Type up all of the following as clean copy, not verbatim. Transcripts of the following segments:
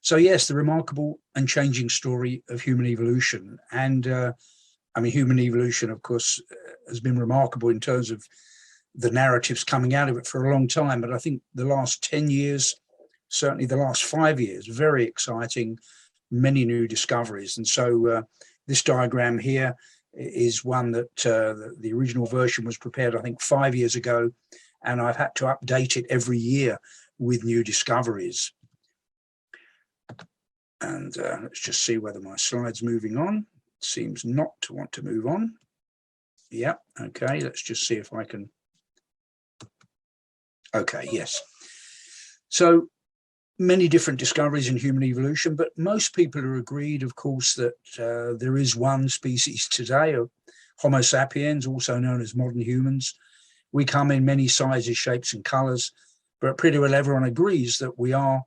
So yes, the remarkable and changing story of human evolution. And I mean, human evolution, of course, has been remarkable in terms of the narratives coming out of it for a long time. But I think the last 10 years, certainly the last 5 years, very exciting, many new discoveries. And so this diagram here is one that the original version was prepared, I think, 5 years ago. And I've had to update it every year with new discoveries. And let's just see whether my slide's moving on. It seems not to want to move on. Yeah, okay, let's just see if I can. Okay, yes. So many different discoveries in human evolution, but most people are agreed, of course, that there is one species today, of Homo sapiens, also known as modern humans. We come in many sizes, shapes, and colors, but pretty well everyone agrees that we are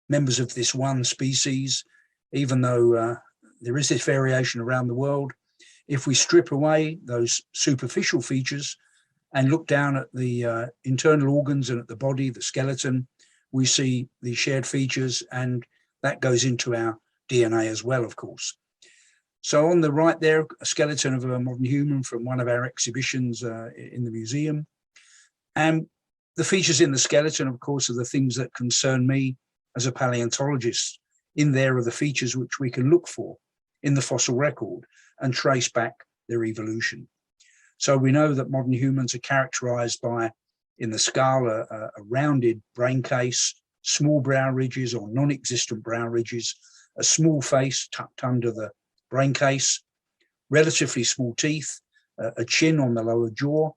members of this one species, even though there is this variation around the world. If we strip away those superficial features and look down at the internal organs and at the body, the skeleton, we see the shared features, and that goes into our DNA as well, of course. So on the right there, a skeleton of a modern human from one of our exhibitions in the museum. And the features in the skeleton, of course, are the things that concern me as a paleontologist. In there are the features which we can look for in the fossil record and trace back their evolution. So we know that modern humans are characterized by, in the skull, a rounded brain case, small brow ridges or non-existent brow ridges, a small face tucked under the brain case, relatively small teeth, a chin on the lower jaw.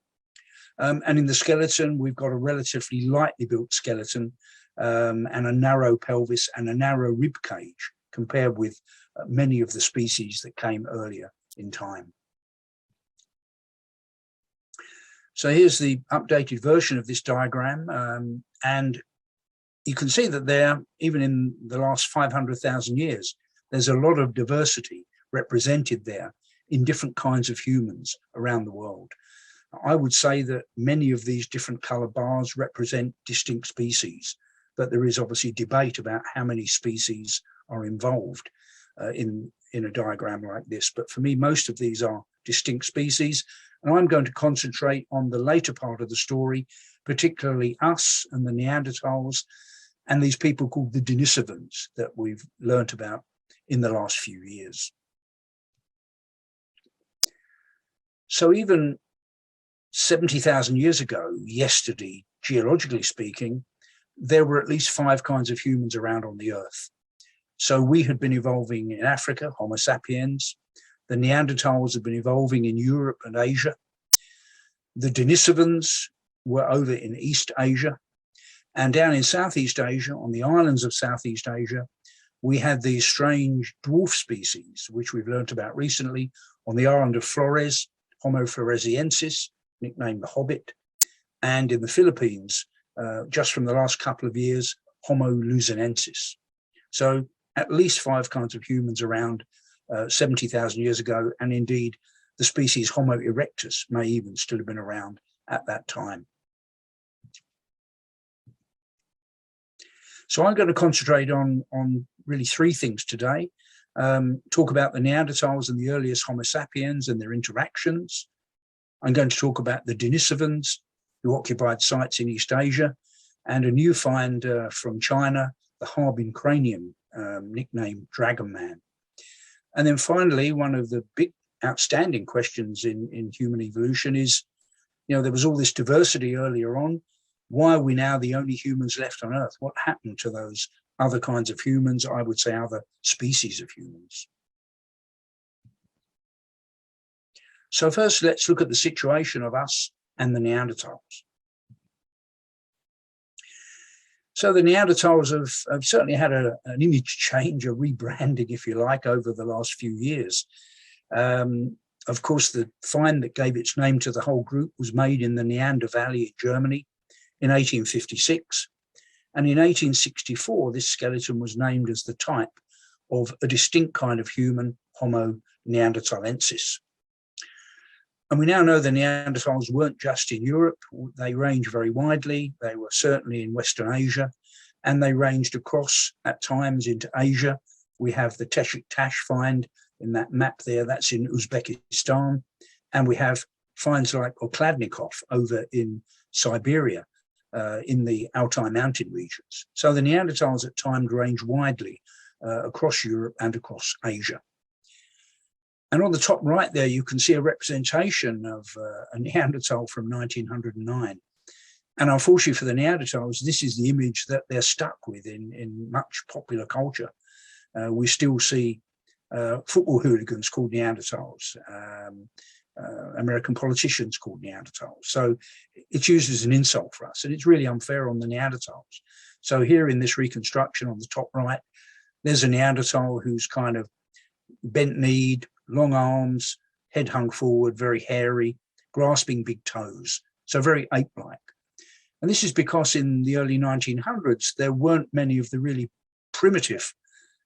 And in the skeleton, we've got a relatively lightly built skeleton and a narrow pelvis and a narrow rib cage compared with many of the species that came earlier in time. So here's the updated version of this diagram. And you can see that there, even in the last 500,000 years, there's a lot of diversity represented there in different kinds of humans around the world. I would say that many of these different color bars represent distinct species, but there is obviously debate about how many species are involved in a diagram like this. But for me, most of these are distinct species. And I'm going to concentrate on the later part of the story, particularly us and the Neanderthals and these people called the Denisovans that we've learnt about in the last few years. So even 70,000 years ago, yesterday, geologically speaking, there were at least 5 kinds of humans around on the Earth. So we had been evolving in Africa, Homo sapiens. The Neanderthals had been evolving in Europe and Asia. The Denisovans were over in East Asia. And down in Southeast Asia, on the islands of Southeast Asia, we had these strange dwarf species, which we've learnt about recently, on the island of Flores, Homo floresiensis, nicknamed the Hobbit, and in the Philippines, just from the last couple of years, Homo luzonensis. So at least 5 kinds of humans around 70,000 years ago, and indeed the species Homo erectus may even still have been around at that time. So I'm going to concentrate on really 3 things today. Talk about the Neanderthals and the earliest Homo sapiens and their interactions. I'm going to talk about the Denisovans, who occupied sites in East Asia, and a new find from China, the Harbin cranium, nicknamed Dragon Man. And then finally, one of the big outstanding questions in human evolution is, there was all this diversity earlier on. Why are we now the only humans left on Earth? What happened to those other kinds of humans? I would say other species of humans. So first, let's look at the situation of us and the Neanderthals. So the Neanderthals have certainly had an image change, a rebranding, if you like, over the last few years. Of course, the find that gave its name to the whole group was made in the Neander Valley in Germany in 1856. And in 1864, this skeleton was named as the type of a distinct kind of human, Homo neanderthalensis. And we now know the Neanderthals weren't just in Europe. They range very widely. They were certainly in Western Asia and they ranged across at times into Asia. We have the Teshik Tash find in that map there, that's in Uzbekistan. And we have finds like Okladnikov over in Siberia, in the Altai mountain regions. So the Neanderthals at times ranged widely across Europe and across Asia. And on the top right there, you can see a representation of a Neanderthal from 1909. And unfortunately for the Neanderthals, this is the image that they're stuck with in much popular culture. We still see football hooligans called Neanderthals, American politicians called Neanderthals. So it's used as an insult for us, and it's really unfair on the Neanderthals. So here in this reconstruction on the top right, there's a Neanderthal who's kind of bent-kneed, long arms, head hung forward, very hairy, grasping big toes, so very ape-like. And this is because in the early 1900s, there weren't many of the really primitive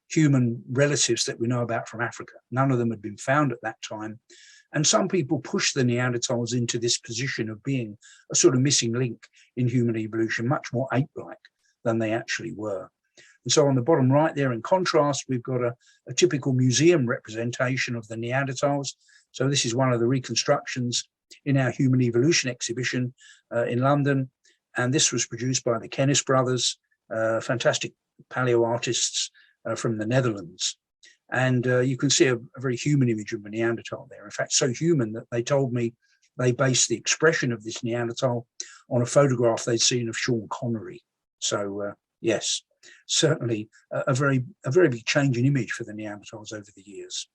human relatives that we know about from Africa. None of them had been found at that time. And some people pushed the Neanderthals into this position of being a sort of missing link in human evolution, much more ape-like than they actually were. And so on the bottom right there, in contrast, we've got a typical museum representation of the Neanderthals. So this is one of the reconstructions in our Human Evolution exhibition in London. And this was produced by the Kennis brothers, fantastic paleo artists from the Netherlands. And you can see a very human image of a Neanderthal there. In fact, so human that they told me they based the expression of this Neanderthal on a photograph they'd seen of Sean Connery. So yes, certainly a very big change in image for the Neanderthals over the years.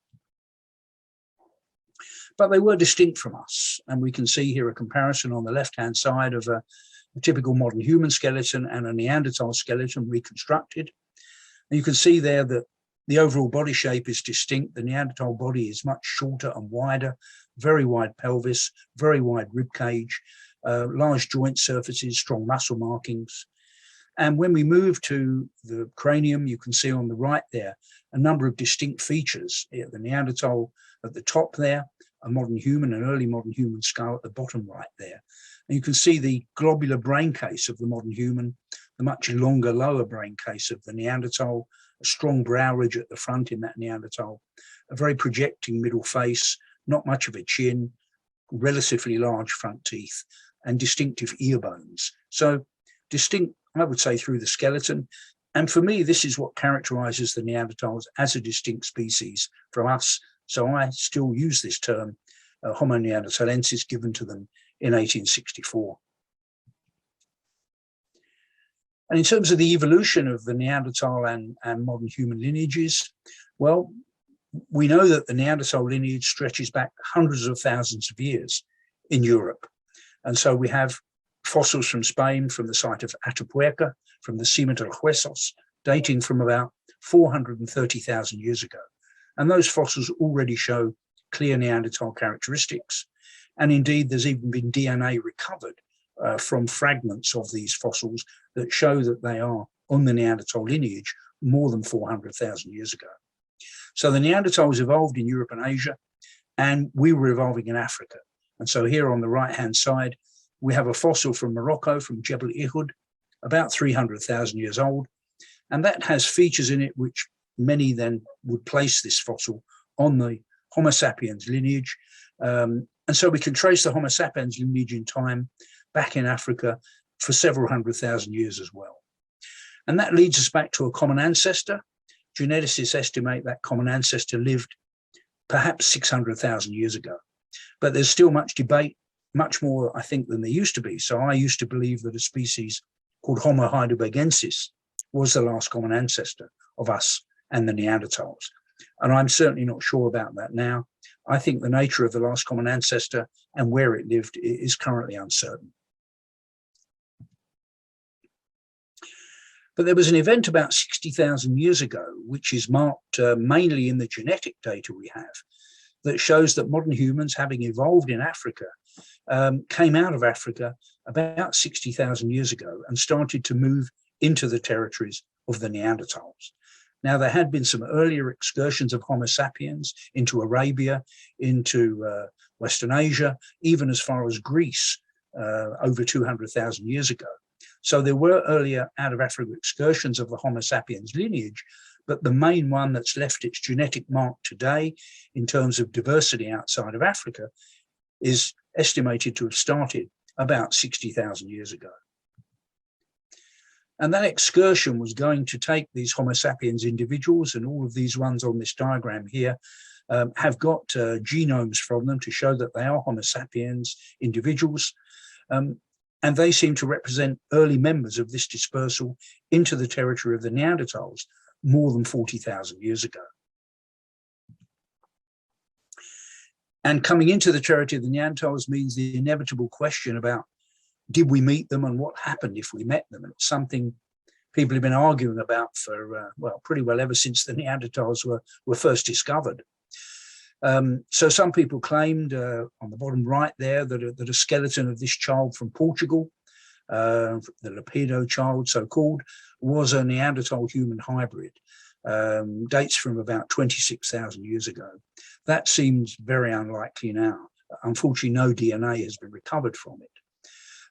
But they were distinct from us. And we can see here a comparison on the left-hand side of a typical modern human skeleton and a Neanderthal skeleton reconstructed. And you can see there that the overall body shape is distinct. The Neanderthal body is much shorter and wider, very wide pelvis, very wide rib cage, large joint surfaces, strong muscle markings. And when we move to the cranium, you can see on the right there a number of distinct features. The Neanderthal at the top there, a modern human, an early modern human skull at the bottom right there. And you can see the globular brain case of the modern human, the much longer lower brain case of the Neanderthal, a strong brow ridge at the front in that Neanderthal, a very projecting middle face, not much of a chin, relatively large front teeth, and distinctive ear bones. So distinct, I would say, through the skeleton. And for me, this is what characterizes the Neanderthals as a distinct species from us. So I still use this term, Homo neanderthalensis, given to them in 1864. And in terms of the evolution of the Neanderthal and modern human lineages, well, we know that the Neanderthal lineage stretches back hundreds of thousands of years in Europe. And so we have fossils from Spain, from the site of Atapuerca, from the Cima de los Huesos, dating from about 430,000 years ago. And those fossils already show clear Neanderthal characteristics. And indeed, there's even been DNA recovered from fragments of these fossils that show that they are on the Neanderthal lineage more than 400,000 years ago. So the Neanderthals evolved in Europe and Asia, and we were evolving in Africa. And so here on the right-hand side, we have a fossil from Morocco, from Jebel Ihud, about 300,000 years old. And that has features in it which many then would place this fossil on the Homo sapiens lineage. And so we can trace the Homo sapiens lineage in time back in Africa for several 100,000 years as well. And that leads us back to a common ancestor. Geneticists estimate that common ancestor lived perhaps 600,000 years ago. But there's still much debate, much more, I think, than there used to be. So I used to believe that a species called Homo heidelbergensis was the last common ancestor of us and the Neanderthals. And I'm certainly not sure about that now. I think the nature of the last common ancestor and where it lived is currently uncertain. But there was an event about 60,000 years ago, which is marked mainly in the genetic data we have, that shows that modern humans, having evolved in Africa, came out of Africa about 60,000 years ago and started to move into the territories of the Neanderthals. Now, there had been some earlier excursions of Homo sapiens into Arabia, into Western Asia, even as far as Greece over 200,000 years ago. So there were earlier out of Africa excursions of the Homo sapiens lineage, but the main one that's left its genetic mark today in terms of diversity outside of Africa is estimated to have started about 60,000 years ago. And that excursion was going to take these Homo sapiens individuals, and all of these ones on this diagram here have got genomes from them to show that they are Homo sapiens individuals. And they seem to represent early members of this dispersal into the territory of the Neanderthals more than 40,000 years ago. And coming into the territory of the Neanderthals means the inevitable question about, did we meet them and what happened if we met them? And it's something people have been arguing about for, well, pretty well ever since the Neanderthals were first discovered. So some people claimed on the bottom right there that a skeleton of this child from Portugal, the Lapido child so-called, was a Neanderthal human hybrid, dates from about 26,000 years ago. That seems very unlikely now. Unfortunately, no DNA has been recovered from it.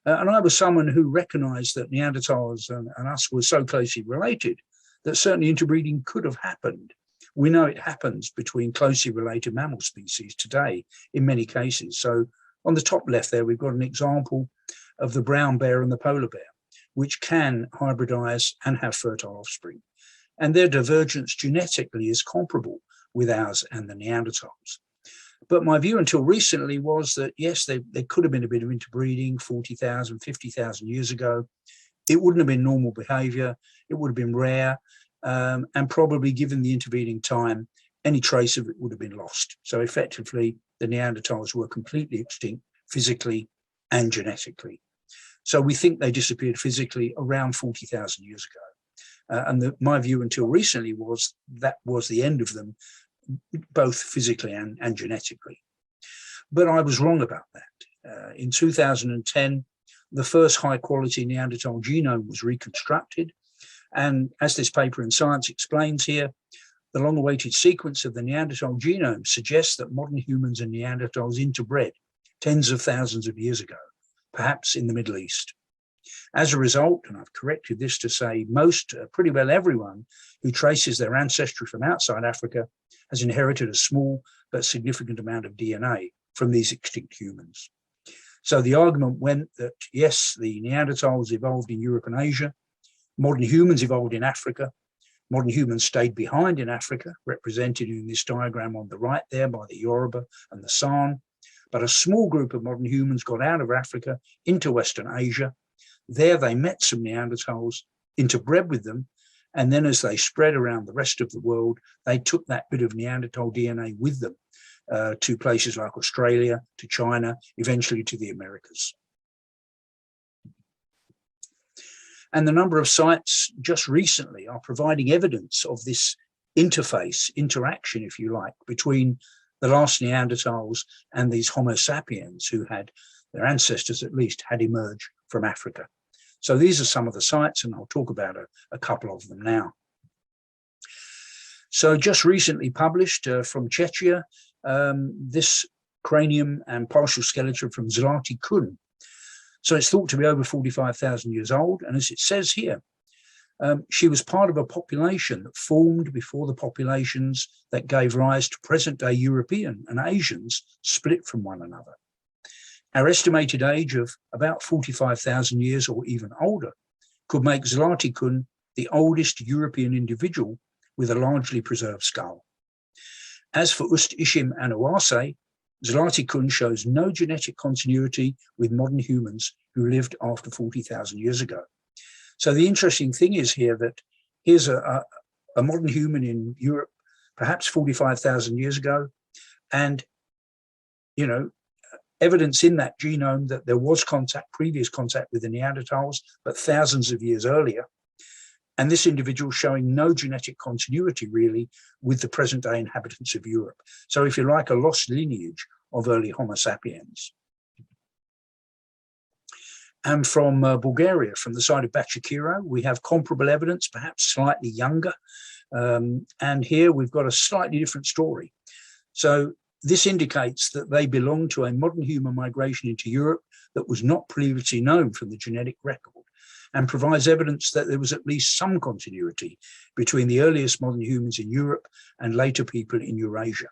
And I was someone who recognized that Neanderthals and us were so closely related that certainly interbreeding could have happened. We know it happens between closely related mammal species today in many cases. So on the top left there, we've got an example of the brown bear and the polar bear, which can hybridize and have fertile offspring. And their divergence genetically is comparable with ours and the Neanderthals. But my view until recently was that, yes, there could have been a bit of interbreeding 40,000, 50,000 years ago. It wouldn't have been normal behavior. It would have been rare. And probably given the intervening time, any trace of it would have been lost. So effectively, the Neanderthals were completely extinct physically and genetically. So we think they disappeared physically around 40,000 years ago. And my view until recently was that was the end of them, both physically and genetically. But I was wrong about that. In 2010, the first high-quality Neanderthal genome was reconstructed. And as this paper in Science explains here, the long-awaited sequence of the Neanderthal genome suggests that modern humans and Neanderthals interbred tens of thousands of years ago, perhaps in the Middle East. As a result, and I've corrected this to say most, pretty well everyone who traces their ancestry from outside Africa has inherited a small but significant amount of DNA from these extinct humans. So the argument went that, yes, the Neanderthals evolved in Europe and Asia, modern humans evolved in Africa, modern humans stayed behind in Africa, represented in this diagram on the right there by the Yoruba and the San, but a small group of modern humans got out of Africa into Western Asia. There they met some Neanderthals, interbred with them, and then as they spread around the rest of the world, they took that bit of Neanderthal DNA with them to places like Australia, to China, eventually to the Americas. And the number of sites just recently are providing evidence of this interface, interaction, if you like, between the last Neanderthals and these Homo sapiens who had, their ancestors at least, had emerged from Africa. So these are some of the sites, and I'll talk about a couple of them now. So just recently published from Czechia, this cranium and partial skeleton from Zlatý Kun. So it's thought to be over 45,000 years old. And as it says here, she was part of a population that formed before the populations that gave rise to present-day European and Asians split from one another. Our estimated age of about 45,000 years or even older could make Zlatý Kun the oldest European individual with a largely preserved skull. As for Ust-Ishim and Oase, Zlatý Kun shows no genetic continuity with modern humans who lived after 40,000 years ago. So the interesting thing is here that here's a modern human in Europe, perhaps 45,000 years ago, and, you know, evidence in that genome that there was contact, previous contact with the Neanderthals, but thousands of years earlier. And this individual showing no genetic continuity really with the present day inhabitants of Europe. So if you like, a lost lineage of early Homo sapiens. And from Bulgaria, from the side of Bachakiro, we have comparable evidence, perhaps slightly younger. And here we've got a slightly different story. So this indicates that they belong to a modern human migration into Europe that was not previously known from the genetic record. and provides evidence that there was at least some continuity between the earliest modern humans in Europe and later people in Eurasia.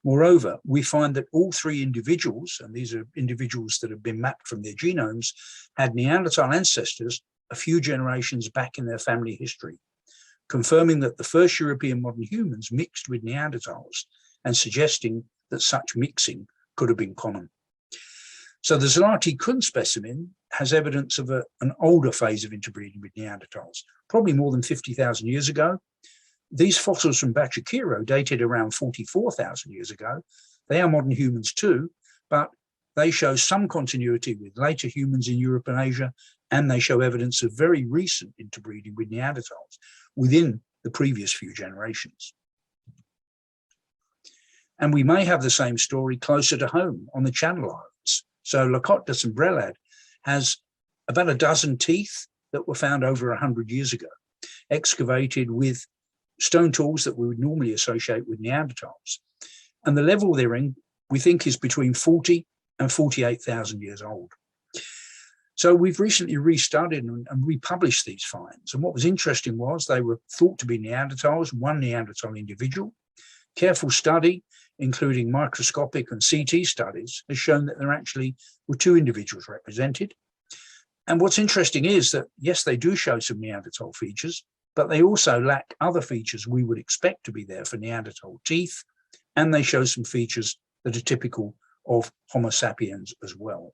Moreover, we find that all three individuals, and these are individuals that have been mapped from their genomes, had Neanderthal ancestors a few generations back in their family history, confirming that the first European modern humans mixed with Neanderthals and suggesting that such mixing could have been common. So the Zlati Kun specimen has evidence of an older phase of interbreeding with Neanderthals, probably more than 50,000 years ago. These fossils from Bachakiro dated around 44,000 years ago. They are modern humans too, but they show some continuity with later humans in Europe and Asia, and they show evidence of very recent interbreeding with Neanderthals within the previous few generations. And we may have the same story closer to home on the Channel Islands. So La Cotte de Sombrelad has about a dozen teeth that were found over 100 years ago, excavated with stone tools that we would normally associate with Neanderthals. And the level they're in, we think, is between 40 and 48,000 years old. So we've recently restudied and republished these finds. And what was interesting was they were thought to be Neanderthals, one Neanderthal individual. Careful study, including microscopic and CT studies, has shown that there actually were two individuals represented. And what's interesting is that, yes, they do show some Neanderthal features, but they also lack other features we would expect to be there for Neanderthal teeth, and they show some features that are typical of Homo sapiens as well.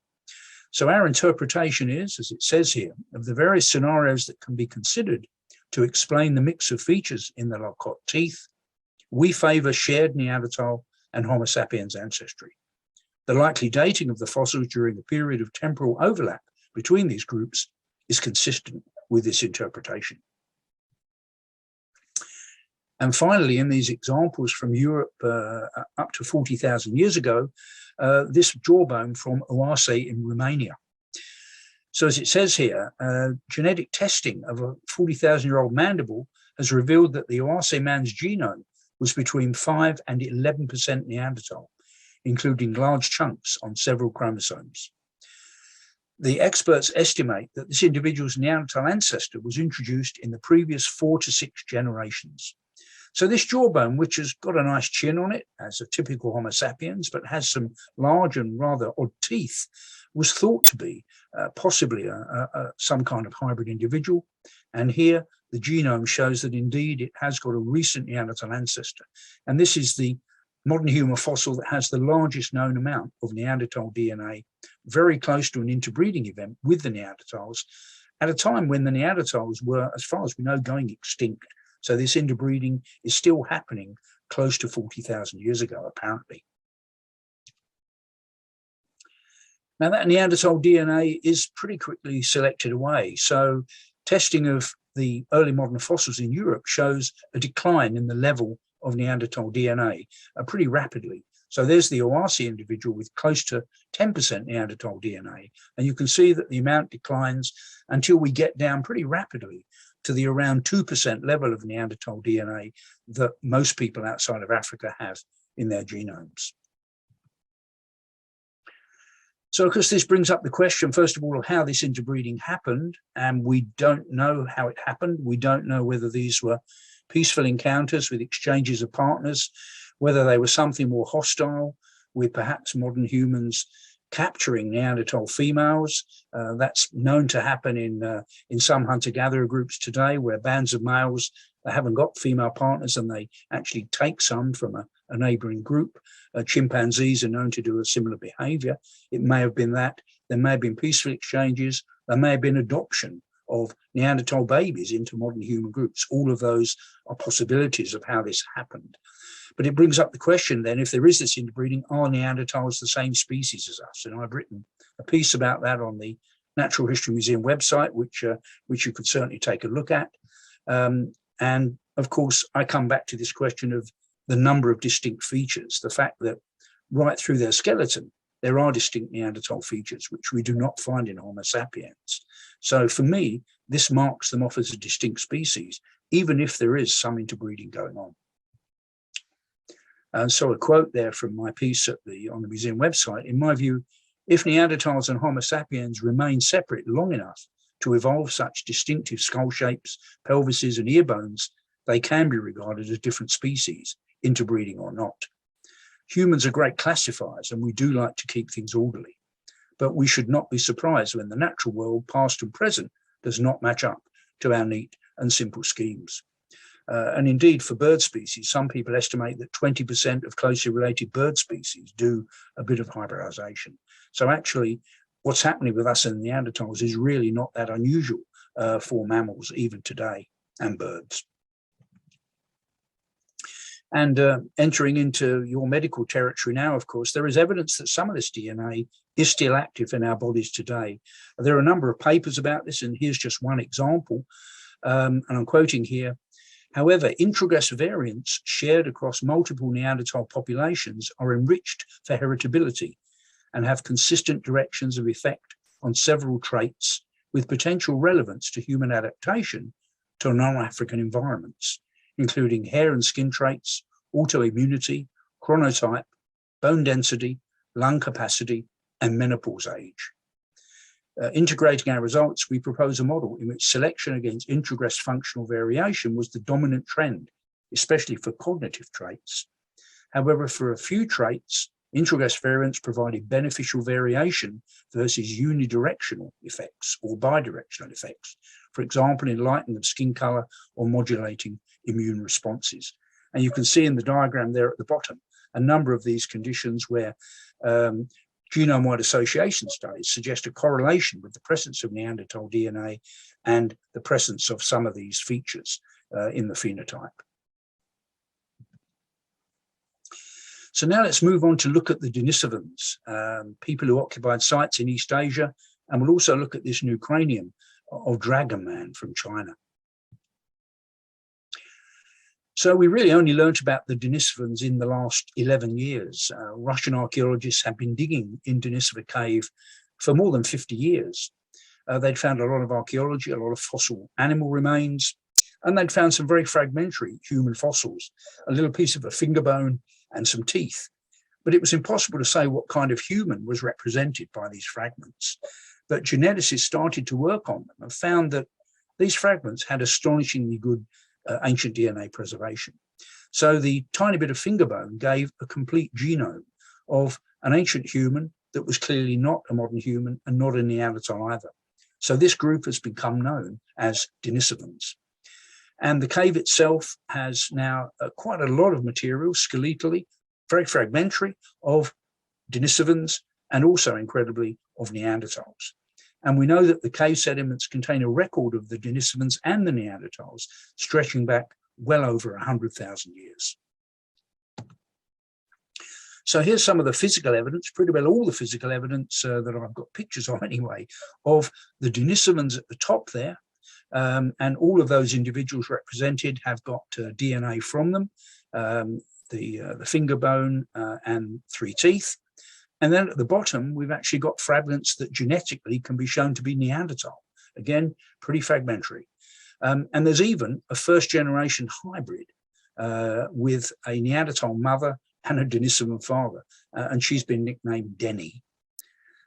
So our interpretation is, as it says here, of the various scenarios that can be considered to explain the mix of features in the La Cotte teeth, we favour shared Neanderthal and Homo sapiens ancestry. The likely dating of the fossils during the period of temporal overlap between these groups is consistent with this interpretation. And finally, in these examples from Europe up to 40,000 years ago, this jawbone from Oase in Romania. So as it says here, genetic testing of a 40,000-year-old mandible has revealed that the Oase man's genome was between 5 and 11% Neanderthal, including large chunks on several chromosomes. The experts estimate that this individual's Neanderthal ancestor was introduced in the previous 4 to 6 generations. So this jawbone, which has got a nice chin on it, as a typical Homo sapiens, but has some large and rather odd teeth, was thought to be possibly some kind of hybrid individual. And here, the genome shows that indeed it has got a recent Neanderthal ancestor. And this is the modern human fossil that has the largest known amount of Neanderthal DNA, very close to an interbreeding event with the Neanderthals, at a time when the Neanderthals were, as far as we know, going extinct. So this interbreeding is still happening close to 40,000 years ago, apparently. Now that Neanderthal DNA is pretty quickly selected away. So testing of the early modern fossils in Europe shows a decline in the level of Neanderthal DNA pretty rapidly. So there's the Oase individual with close to 10% Neanderthal DNA. And you can see that the amount declines until we get down pretty rapidly to the around 2% level of Neanderthal DNA that most people outside of Africa have in their genomes. So of course, this brings up the question, first of all, of how this interbreeding happened. And we don't know how it happened. We don't know whether these were peaceful encounters with exchanges of partners, whether they were something more hostile, with perhaps modern humans capturing Neanderthal females. That's known to happen in some hunter-gatherer groups today, where bands of males that haven't got female partners and they actually take some from a neighboring group. Chimpanzees are known to do a similar behavior. It may have been that. There may have been peaceful exchanges. There may have been adoption of Neanderthal babies into modern human groups. All of those are possibilities of how this happened. But it brings up the question then, if there is this interbreeding, are Neanderthals the same species as us? And I've written a piece about that on the Natural History Museum website, which you could certainly take a look at. And of course, I come back to this question of the number of distinct features, the fact that right through their skeleton, there are distinct Neanderthal features, which we do not find in Homo sapiens. So for me, this marks them off as a distinct species, even if there is some interbreeding going on. And so a quote there from my piece on the museum website: in my view, if Neanderthals and Homo sapiens remain separate long enough to evolve such distinctive skull shapes, pelvises, and ear bones, they can be regarded as different species, interbreeding or not. Humans are great classifiers, and we do like to keep things orderly. But we should not be surprised when the natural world, past and present, does not match up to our neat and simple schemes. And indeed, for bird species, some people estimate that 20% of closely related bird species do a bit of hybridization. So actually, what's happening with us and Neanderthals is really not that unusual for mammals, even today, and birds. And entering into your medical territory now, of course, there is evidence that some of this DNA is still active in our bodies today. There are a number of papers about this, and here's just one example. And I'm quoting here: however, introgress variants shared across multiple Neanderthal populations are enriched for heritability and have consistent directions of effect on several traits with potential relevance to human adaptation to non-African environments, including hair and skin traits, autoimmunity, chronotype, bone density, lung capacity, and menopause age. Integrating our results, we propose a model in which selection against introgress functional variation was the dominant trend, especially for cognitive traits. However, for a few traits, introgress variants provided beneficial variation versus unidirectional effects or bidirectional effects, for example, in lightening of skin color or modulating immune responses. And you can see in the diagram there at the bottom a number of these conditions where genome-wide association studies suggest a correlation with the presence of Neanderthal DNA and the presence of some of these features in the phenotype. So now let's move on to look at the Denisovans, people who occupied sites in East Asia, and we'll also look at this new cranium of Dragon Man from China. So we really only learnt about the Denisovans in the last 11 years. Russian archaeologists have been digging in Denisova Cave for more than 50 years. They'd found a lot of archaeology, a lot of fossil animal remains, and they'd found some very fragmentary human fossils, a little piece of a finger bone and some teeth. But it was impossible to say what kind of human was represented by these fragments. But geneticists started to work on them and found that these fragments had astonishingly good ancient DNA preservation. So the tiny bit of finger bone gave a complete genome of an ancient human that was clearly not a modern human and not a Neanderthal either. So this group has become known as Denisovans. And the cave itself has now quite a lot of material, skeletally, very fragmentary, of Denisovans and also incredibly of Neanderthals. And we know that the cave sediments contain a record of the Denisovans and the Neanderthals stretching back well over 100,000 years. So here's some of the physical evidence, pretty well all the physical evidence that I've got pictures of anyway, of the Denisovans at the top there. And all of those individuals represented have got DNA from them, the finger bone and 3 teeth. And then at the bottom, we've actually got fragments that genetically can be shown to be Neanderthal. Again, pretty fragmentary. And there's even a first-generation hybrid with a Neanderthal mother and a Denisovan father, and she's been nicknamed Denny.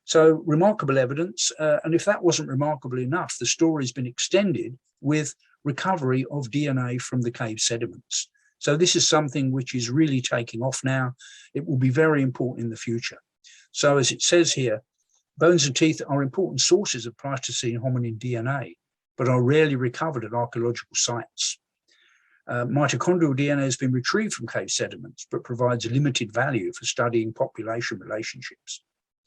So remarkable evidence, and if that wasn't remarkable enough, the story's been extended with recovery of DNA from the cave sediments. So this is something which is really taking off now. It will be very important in the future. So as it says here, bones and teeth are important sources of Pleistocene hominin DNA, but are rarely recovered at archaeological sites. Mitochondrial DNA has been retrieved from cave sediments, but provides limited value for studying population relationships.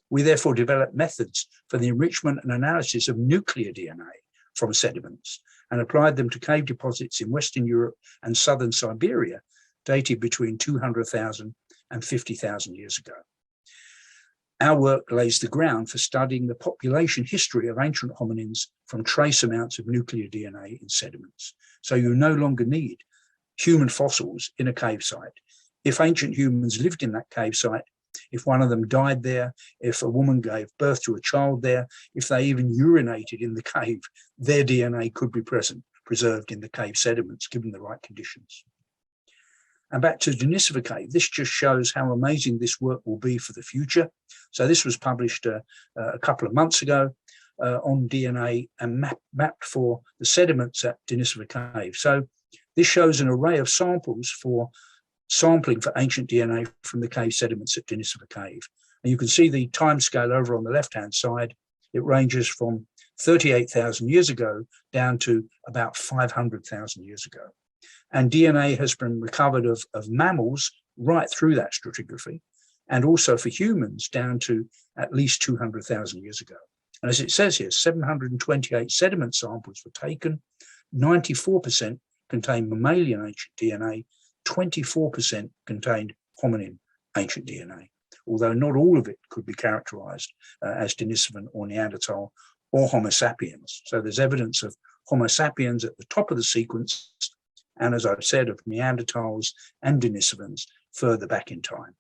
We therefore developed methods for the enrichment and analysis of nuclear DNA from sediments and applied them to cave deposits in Western Europe and southern Siberia, dated between 200,000 and 50,000 years ago. Our work lays the ground for studying the population history of ancient hominins from trace amounts of nuclear DNA in sediments. So you no longer need human fossils in a cave site. If ancient humans lived in that cave site, if one of them died there, if a woman gave birth to a child there, if they even urinated in the cave, their DNA could be preserved in the cave sediments, given the right conditions. And back to Denisova Cave, this just shows how amazing this work will be for the future. So this was published a couple of months ago. on DNA and mapped for the sediments at Denisova Cave. So this shows an array of samples for sampling for ancient DNA from the cave sediments at Denisova Cave. And you can see the timescale over on the left-hand side. It ranges from 38,000 years ago down to about 500,000 years ago. And DNA has been recovered of mammals right through that stratigraphy, and also for humans down to at least 200,000 years ago. And as it says here, 728 sediment samples were taken, 94% contained mammalian ancient DNA, 24% contained hominin ancient DNA, although not all of it could be characterized as Denisovan or Neanderthal or Homo sapiens. So there's evidence of Homo sapiens at the top of the sequence, and as I've said, of Neanderthals and Denisovans further back in time.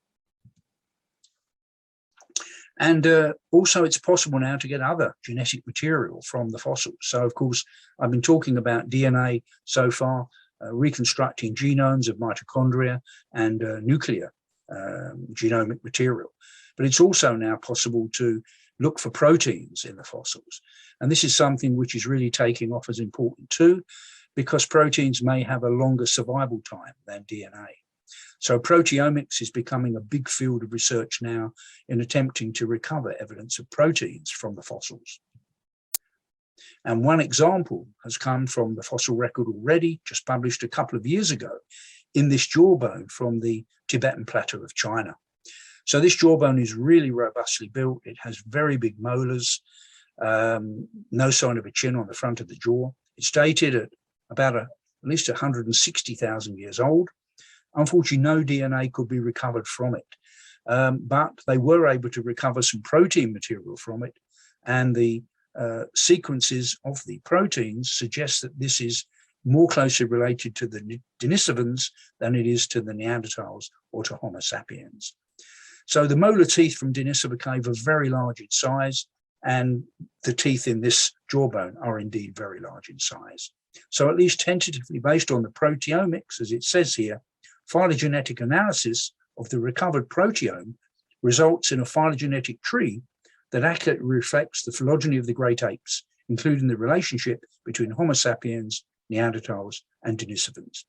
And also it's possible now to get other genetic material from the fossils. So of course, I've been talking about DNA so far, reconstructing genomes of mitochondria and nuclear genomic material. But it's also now possible to look for proteins in the fossils. And this is something which is really taking off as important too, because proteins may have a longer survival time than DNA. So proteomics is becoming a big field of research now in attempting to recover evidence of proteins from the fossils. And one example has come from the fossil record already, just published a couple of years ago, in this jawbone from the Tibetan Plateau of China. So this jawbone is really robustly built. It has very big molars, no sign of a chin on the front of the jaw. It's dated at about at least 160,000 years old. Unfortunately, no DNA could be recovered from it, but they were able to recover some protein material from it, and the sequences of the proteins suggest that this is more closely related to the Denisovans than it is to the Neanderthals or to Homo sapiens. So the molar teeth from Denisova Cave are very large in size, and the teeth in this jawbone are indeed very large in size. So at least tentatively, based on the proteomics, as it says here, phylogenetic analysis of the recovered proteome results in a phylogenetic tree that accurately reflects the phylogeny of the great apes, including the relationship between Homo sapiens, Neanderthals, and Denisovans.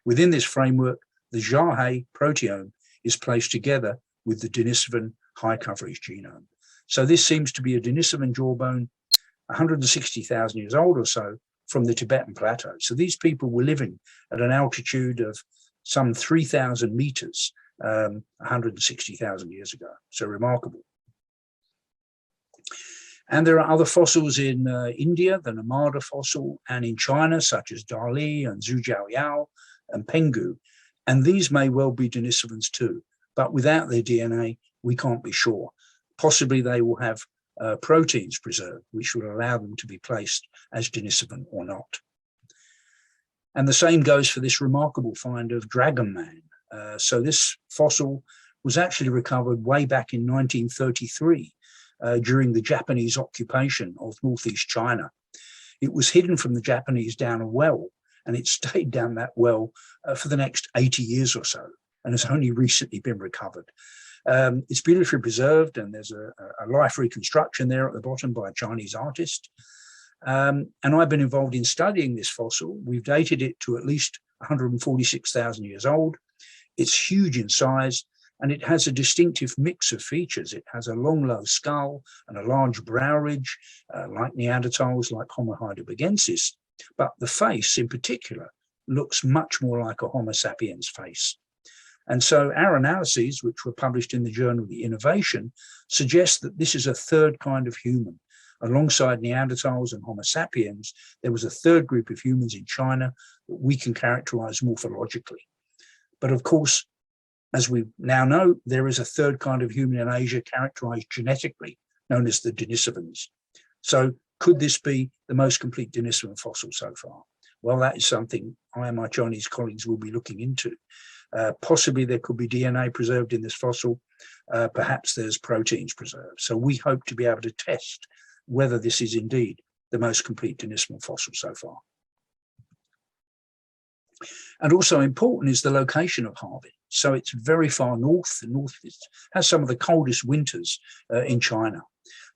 Within this framework, the Jahe proteome is placed together with the Denisovan high coverage genome. So this seems to be a Denisovan jawbone, 160,000 years old or so, from the Tibetan Plateau. So these people were living at an altitude of some 3,000 meters, 160,000 years ago. So remarkable. And there are other fossils in India, the Narmada fossil, and in China, such as Dali and Zhujiaoyao and Penghu. And these may well be Denisovans too, but without their DNA, we can't be sure. Possibly they will have proteins preserved, which will allow them to be placed as Denisovan or not. And the same goes for this remarkable find of Dragon Man. So this fossil was actually recovered way back in 1933 during the Japanese occupation of northeast China. It was hidden from the Japanese down a well, and it stayed down that well for the next 80 years or so, and has only recently been recovered. It's beautifully preserved, and there's a life reconstruction there at the bottom by a Chinese artist. And I've been involved in studying this fossil. We've dated it to at least 146,000 years old. It's huge in size, and it has a distinctive mix of features. It has a long, low skull and a large brow ridge, like Neanderthals, like Homo heidelbergensis. But the face in particular looks much more like a Homo sapiens face. And so our analyses, which were published in the journal The Innovation, suggest that this is a third kind of human. Alongside Neanderthals and Homo sapiens, there was a third group of humans in China that we can characterize morphologically. But of course, as we now know, there is a third kind of human in Asia characterized genetically, known as the Denisovans. So could this be the most complete Denisovan fossil so far? Well, that is something I and my Chinese colleagues will be looking into. Possibly there could be DNA preserved in this fossil. Perhaps there's proteins preserved. So we hope to be able to test whether this is indeed the most complete Denisovan fossil so far. And also important is the location of Harbin. So it's very far north. The north has some of the coldest winters in China.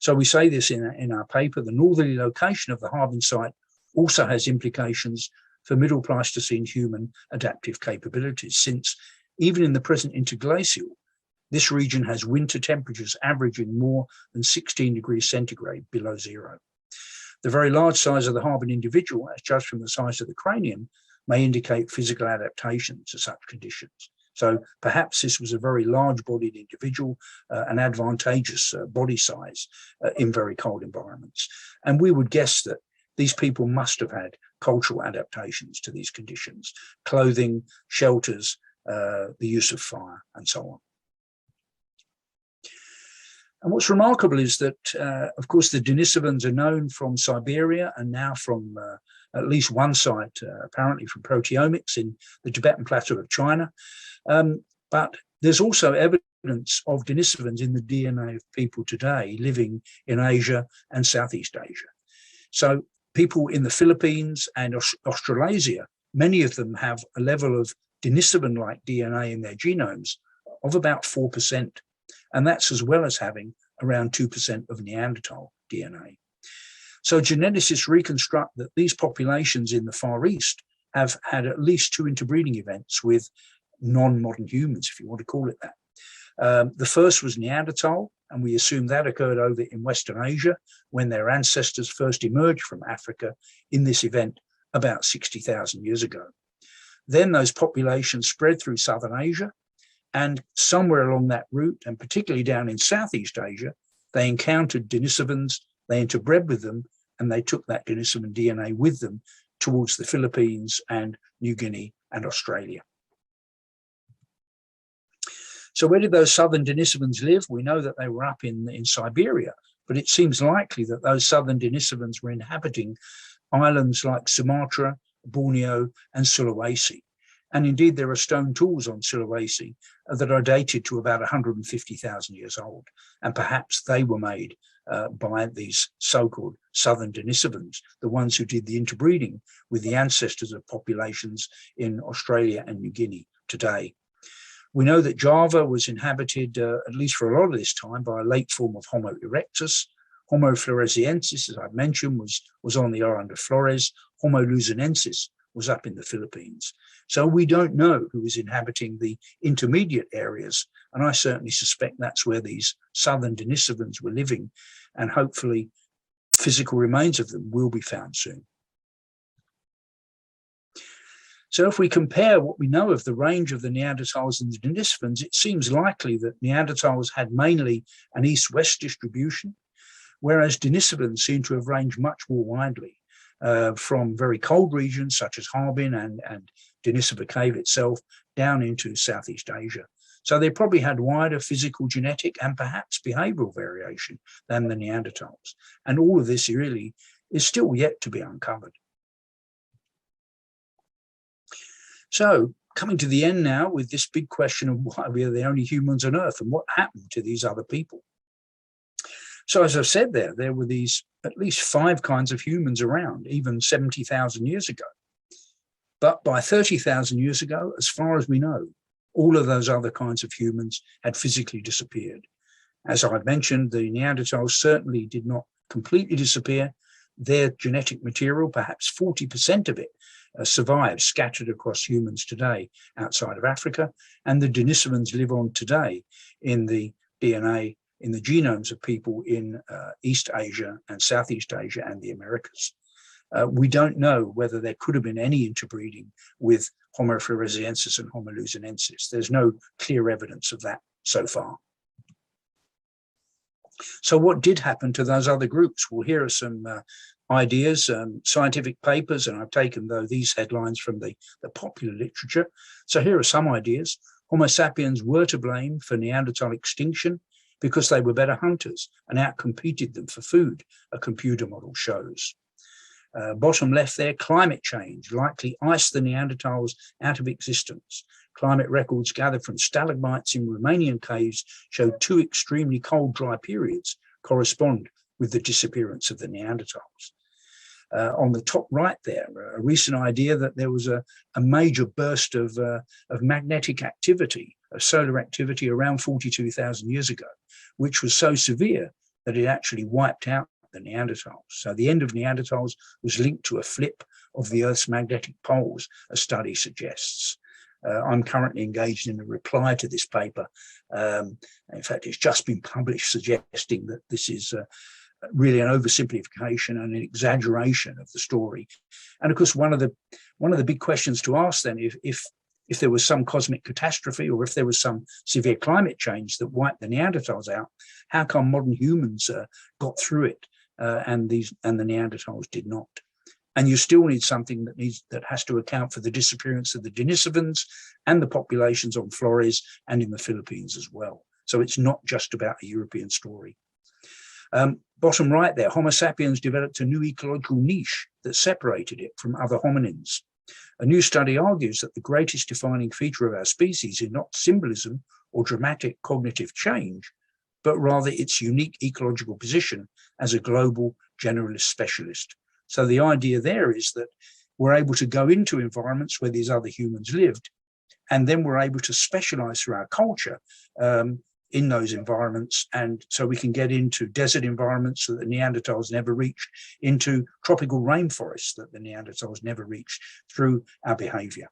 So we say this in our paper, the northerly location of the Harbin site also has implications for Middle Pleistocene human adaptive capabilities, since even in the present interglacial, this region has winter temperatures averaging more than 16 degrees centigrade below zero. The very large size of the Harbin individual, as judged from the size of the cranium, may indicate physical adaptation to such conditions. So perhaps this was a very large-bodied individual, an advantageous body size in very cold environments. And we would guess that these people must have had cultural adaptations to these conditions: clothing, shelters, the use of fire, and so on. And what's remarkable is that, of course, the Denisovans are known from Siberia and now from at least one site, apparently from proteomics in the Tibetan Plateau of China. But there's also evidence of Denisovans in the DNA of people today living in Asia and Southeast Asia. So people in the Philippines and Australasia, many of them have a level of Denisovan-like DNA in their genomes of about 4%. And that's as well as having around 2% of Neanderthal DNA. So geneticists reconstruct that these populations in the Far East have had at least 2 interbreeding events with non-modern humans, if you want to call it that. The first was Neanderthal, and we assume that occurred over in Western Asia when their ancestors first emerged from Africa in this event about 60,000 years ago. Then those populations spread through Southern Asia, and somewhere along that route, and particularly down in Southeast Asia, they encountered Denisovans, they interbred with them, and they took that Denisovan DNA with them towards the Philippines and New Guinea and Australia. So where did those southern Denisovans live? We know that they were up in Siberia, but it seems likely that those southern Denisovans were inhabiting islands like Sumatra, Borneo, and Sulawesi. And indeed, there are stone tools on Sulawesi that are dated to about 150,000 years old. And perhaps they were made by these so-called southern Denisovans, the ones who did the interbreeding with the ancestors of populations in Australia and New Guinea today. We know that Java was inhabited, at least for a lot of this time, by a late form of Homo erectus. Homo floresiensis, as I've mentioned, was on the island of Flores. Homo luzonensis was up in the Philippines. So we don't know who is inhabiting the intermediate areas, and I certainly suspect that's where these southern Denisovans were living, and hopefully physical remains of them will be found soon. So if we compare what we know of the range of the Neanderthals and the Denisovans, it seems likely that Neanderthals had mainly an east-west distribution, whereas Denisovans seem to have ranged much more widely, from very cold regions such as Harbin and Denisova Cave itself down into Southeast Asia. So they probably had wider physical, genetic, and perhaps behavioral variation than the Neanderthals. And all of this really is still yet to be uncovered. So coming to the end now with this big question of why we are the only humans on Earth and what happened to these other people. So as I've said there were these at least 5 kinds of humans around, even 70,000 years ago. But by 30,000 years ago, as far as we know, all of those other kinds of humans had physically disappeared. As I've mentioned, the Neanderthals certainly did not completely disappear. Their genetic material, perhaps 40% of it, survives scattered across humans today outside of Africa. And the Denisovans live on today in the DNA, in the genomes of people in East Asia and Southeast Asia and the Americas. We don't know whether there could have been any interbreeding with Homo floresiensis and Homo luzonensis. There's no clear evidence of that so far. So what did happen to those other groups? Well, here are some ideas, scientific papers, and I've taken these headlines from the popular literature. So here are some ideas. Homo sapiens were to blame for Neanderthal extinction because they were better hunters and outcompeted them for food, a computer model shows. Bottom left there, climate change likely iced the Neanderthals out of existence. Climate records gathered from stalagmites in Romanian caves showed 2 extremely cold, dry periods correspond with the disappearance of the Neanderthals. On the top right there, a recent idea that there was a major burst of magnetic activity, of solar activity around 42,000 years ago, which was so severe that it actually wiped out the Neanderthals. So the end of Neanderthals was linked to a flip of the Earth's magnetic poles, a study suggests. I'm currently engaged in a reply to this paper. In fact, it's just been published, suggesting that this is really an oversimplification and an exaggeration of the story. And of course, one of the big questions to ask then, if there was some cosmic catastrophe, or if there was some severe climate change that wiped the Neanderthals out, how come modern humans got through it and the Neanderthals did not? And you still need something that has to account for the disappearance of the Denisovans and the populations on Flores and in the Philippines as well. So it's not just about a European story. Bottom right there, Homo sapiens developed a new ecological niche that separated it from other hominins. A new study argues that the greatest defining feature of our species is not symbolism or dramatic cognitive change, but rather its unique ecological position as a global generalist specialist. So the idea there is that we're able to go into environments where these other humans lived, and then we're able to specialize through our culture in those environments. And so we can get into desert environments that the Neanderthals never reached, into tropical rainforests that the Neanderthals never reached through our behavior.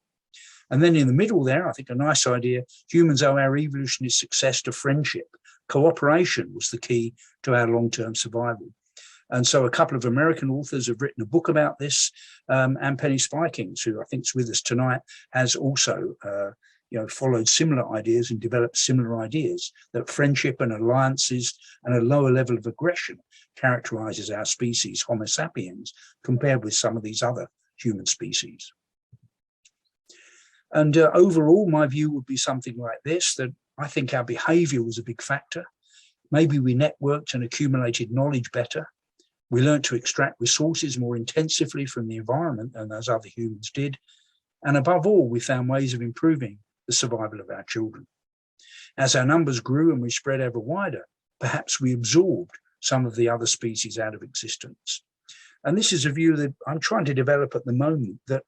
And then in the middle there, I think a nice idea, humans owe our evolutionary success to friendship. Cooperation was the key to our long-term survival. And so a couple of American authors have written a book about this, and Penny Spikings, who I think is with us tonight, has also followed similar ideas and developed similar ideas, that friendship and alliances and a lower level of aggression characterizes our species, Homo sapiens, compared with some of these other human species. And overall, my view would be something like this, that I think our behavior was a big factor. Maybe we networked and accumulated knowledge better. We learned to extract resources more intensively from the environment than those other humans did. And above all, we found ways of improving the survival of our children. As our numbers grew and we spread ever wider, perhaps we absorbed some of the other species out of existence. And this is a view that I'm trying to develop at the moment, that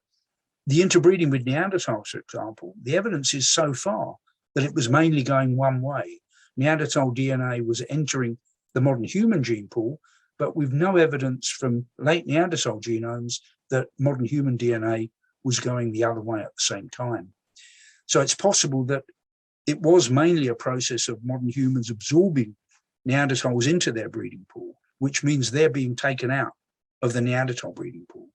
the interbreeding with Neanderthals, for example, the evidence is so far that it was mainly going one way. Neanderthal DNA was entering the modern human gene pool, but we've no evidence from late Neanderthal genomes that modern human DNA was going the other way at the same time. So it's possible that it was mainly a process of modern humans absorbing Neanderthals into their breeding pool, which means they're being taken out of the Neanderthal breeding pool.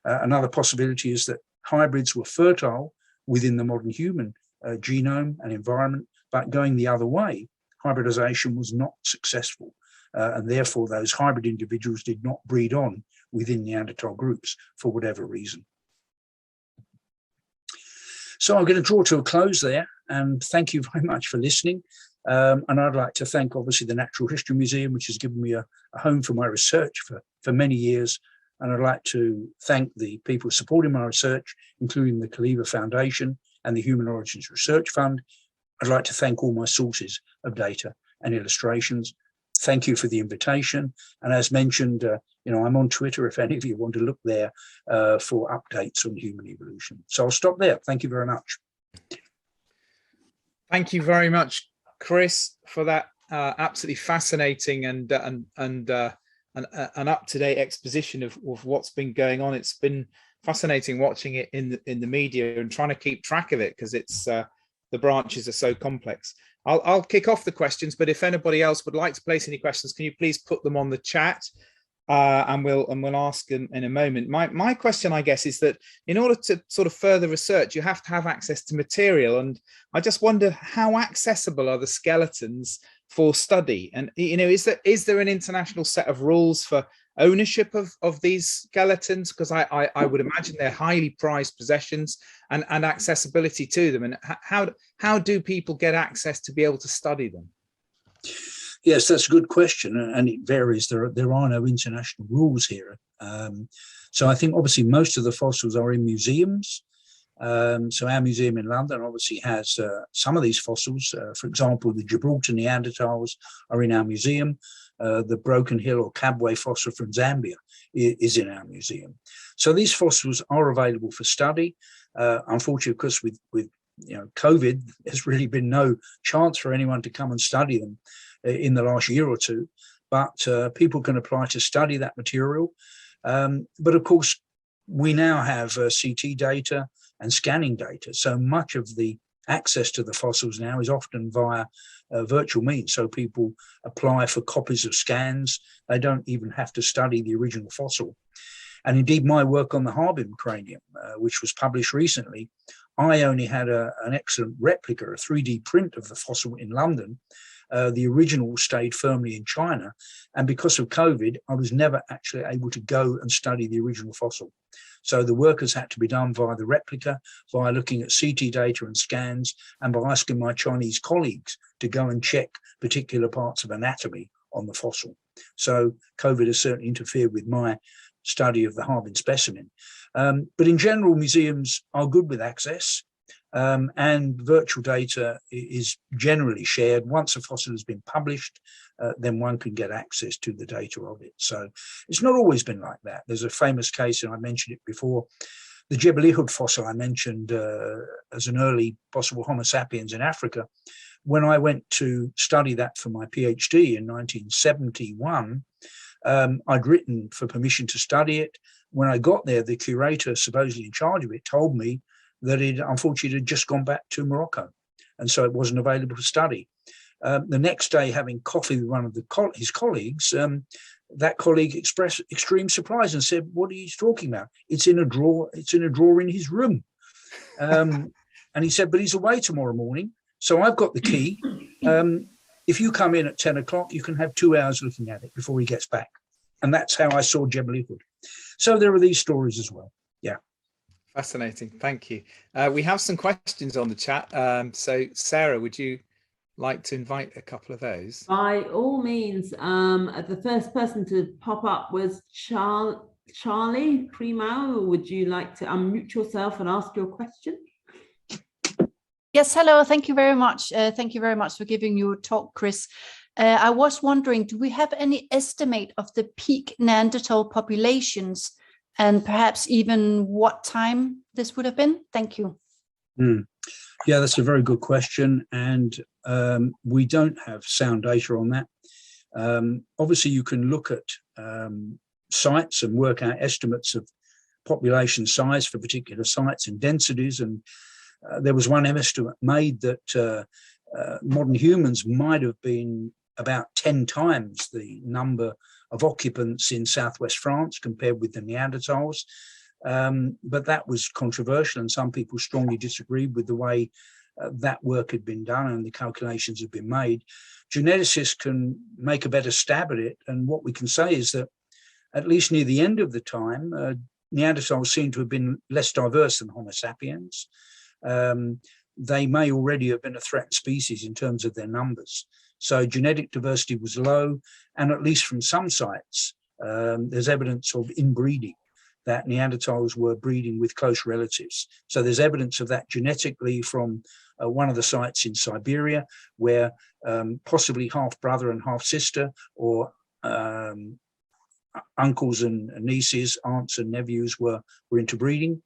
Another possibility is that hybrids were fertile within the modern human genome and environment, but going the other way, hybridization was not successful. And therefore, those hybrid individuals did not breed on within Neanderthal groups for whatever reason. So I'm going to draw to a close there, and thank you very much for listening. And I'd like to thank, obviously, the Natural History Museum, which has given me a home for my research for many years. And I'd like to thank the people supporting my research, including the Kaliva Foundation and the Human Origins Research Fund. I'd like to thank all my sources of data and illustrations. Thank you for the invitation. And as mentioned, I'm on Twitter if any of you want to look there for updates on human evolution. So I'll stop there. Thank you very much. Thank you very much, Chris, for that absolutely fascinating and an up-to-date exposition of what's been going on. It's been fascinating watching it in the media and trying to keep track of it, because it's the branches are so complex. I'll kick off the questions, but if anybody else would like to place any questions, can you please put them on the chat, and we'll ask in a moment. My question, I guess, is that in order to sort of further research, you have to have access to material, and I just wonder, how accessible are the skeletons for study? And is there an international set of rules for ownership of these skeletons? Because I would imagine they're highly prized possessions, and accessibility to them. And how do people get access to be able to study them? Yes, that's a good question, and it varies. There are no international rules here. So I think obviously most of the fossils are in museums. So our museum in London obviously has some of these fossils. For example, the Gibraltar Neanderthals are in our museum. The Broken Hill or Kabwe fossil from Zambia is in our museum. So these fossils are available for study. Unfortunately, of course, with COVID, there's really been no chance for anyone to come and study them in the last year or two. but people can apply to study that material. But of course, we now have CT data and scanning data. So much of the access to the fossils now is often via virtual means. So people apply for copies of scans. They don't even have to study the original fossil. And indeed, my work on the Harbin cranium, which was published recently, I only had an excellent replica, a 3D print of the fossil in London. The original stayed firmly in China. And because of COVID, I was never actually able to go and study the original fossil. So the work has had to be done via the replica, via looking at CT data and scans, and by asking my Chinese colleagues to go and check particular parts of anatomy on the fossil. So COVID has certainly interfered with my study of the Harbin specimen. But in general, museums are good with access, and virtual data is generally shared. Once a fossil has been published, then one can get access to the data of it. So it's not always been like that. There's a famous case, and I mentioned it before, the Jebel Ihud fossil I mentioned as an early possible Homo sapiens in Africa. When I went to study that for my PhD in 1971, I'd written for permission to study it. When I got there, the curator supposedly in charge of it told me that it unfortunately had just gone back to Morocco, and so it wasn't available to study. The next day, having coffee with one of his colleagues, that colleague expressed extreme surprise and said, "What are you talking about? It's in a drawer. It's in a drawer in his room." And he said, "But he's away tomorrow morning, so I've got the key. If you come in at 10 o'clock, you can have 2 hours looking at it before he gets back." And that's how I saw Jebel Ihud. So there are these stories as well. Yeah. Fascinating. Thank you. We have some questions on the chat. So Sarah, would you like to invite a couple of those? By all means. The first person to pop up was Charlie Primo. Would you like to unmute yourself and ask your question? Yes, hello. Thank you very much. Thank you very much for giving your talk, Chris. I was wondering, do we have any estimate of the peak Neanderthal populations and perhaps even what time this would have been? Thank you. Yeah, that's a very good question. And we don't have sound data on that. Obviously, you can look at sites and work out estimates of population size for particular sites and densities. And there was one estimate made that modern humans might have been about 10 times the number of occupants in southwest France compared with the Neanderthals. But that was controversial, and some people strongly disagreed with the way that work had been done and the calculations had been made. Geneticists can make a better stab at it, and what we can say is that at least near the end of the time, Neanderthals seem to have been less diverse than Homo sapiens. They may already have been a threatened species in terms of their numbers. So genetic diversity was low, and at least from some sites, there's evidence of inbreeding, that Neanderthals were breeding with close relatives. So there's evidence of that genetically from one of the sites in Siberia, where possibly half brother and half sister, or uncles and nieces, aunts and nephews were interbreeding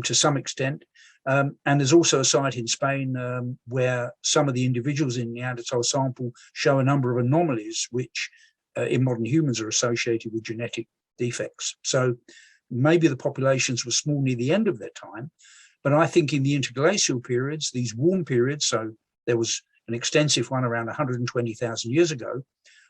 to some extent. And there's also a site in Spain where some of the individuals in Neanderthal sample show a number of anomalies which in modern humans are associated with genetic defects. So maybe the populations were small near the end of their time, but I think in the interglacial periods, these warm periods, so there was an extensive one around 120,000 years ago,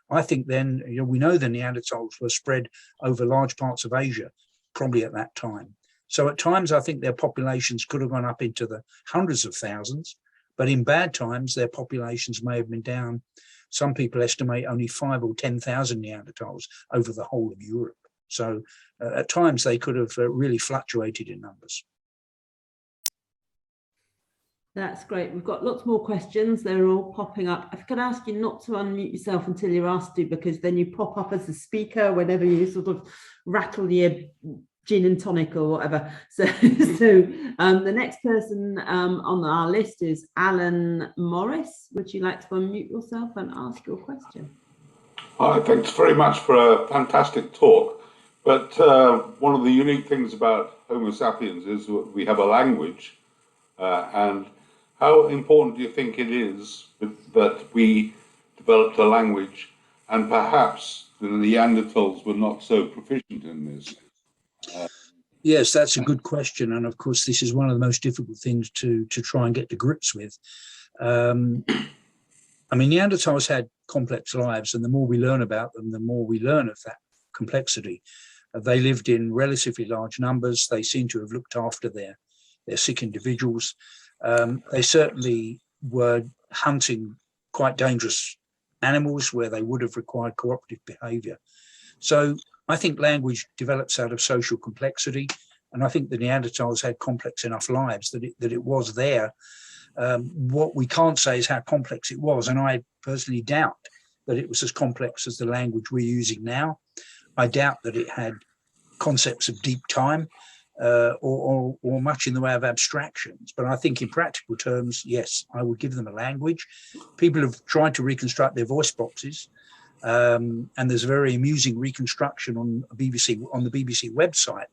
I think then, we know the Neanderthals were spread over large parts of Asia, probably at that time. So at times, I think their populations could have gone up into the hundreds of thousands, but in bad times, their populations may have been down. Some people estimate only 5 or 10,000 Neanderthals over the whole of Europe. So at times, they could have really fluctuated in numbers. That's great. We've got lots more questions. They're all popping up. I could ask you not to unmute yourself until you're asked to, because then you pop up as a speaker whenever you sort of rattle your gin and tonic or whatever. So the next person on our list is Alan Morris. Would you like to unmute yourself and ask your question? Hi, thanks very much for a fantastic talk. But one of the unique things about Homo sapiens is that we have a language. And how important do you think it is that we developed a language? and perhaps the Neanderthals were not so proficient in this. Yes, that's a good question. And of course, this is one of the most difficult things to try and get to grips with. I mean, Neanderthals had complex lives, and the more we learn about them, the more we learn of that complexity. They lived in relatively large numbers. They seem to have looked after their sick individuals. They certainly were hunting quite dangerous animals where they would have required cooperative behavior. So I think language develops out of social complexity. And I think the Neanderthals had complex enough lives that it was there. What we can't say is how complex it was. And I personally doubt that it was as complex as the language we're using now. I doubt that it had concepts of deep time or much in the way of abstractions. But I think in practical terms, yes, I would give them a language. People have tried to reconstruct their voice boxes. And there's a very amusing reconstruction on the BBC website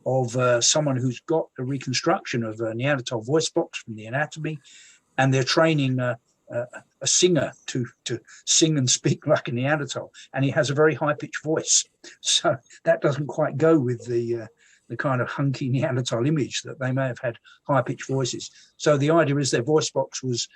of someone who's got a reconstruction of a Neanderthal voice box from the anatomy, and they're training a singer to sing and speak like a Neanderthal, and he has a very high-pitched voice. So that doesn't quite go with the kind of hunky Neanderthal image that they may have had high-pitched voices. So the idea is their voice box was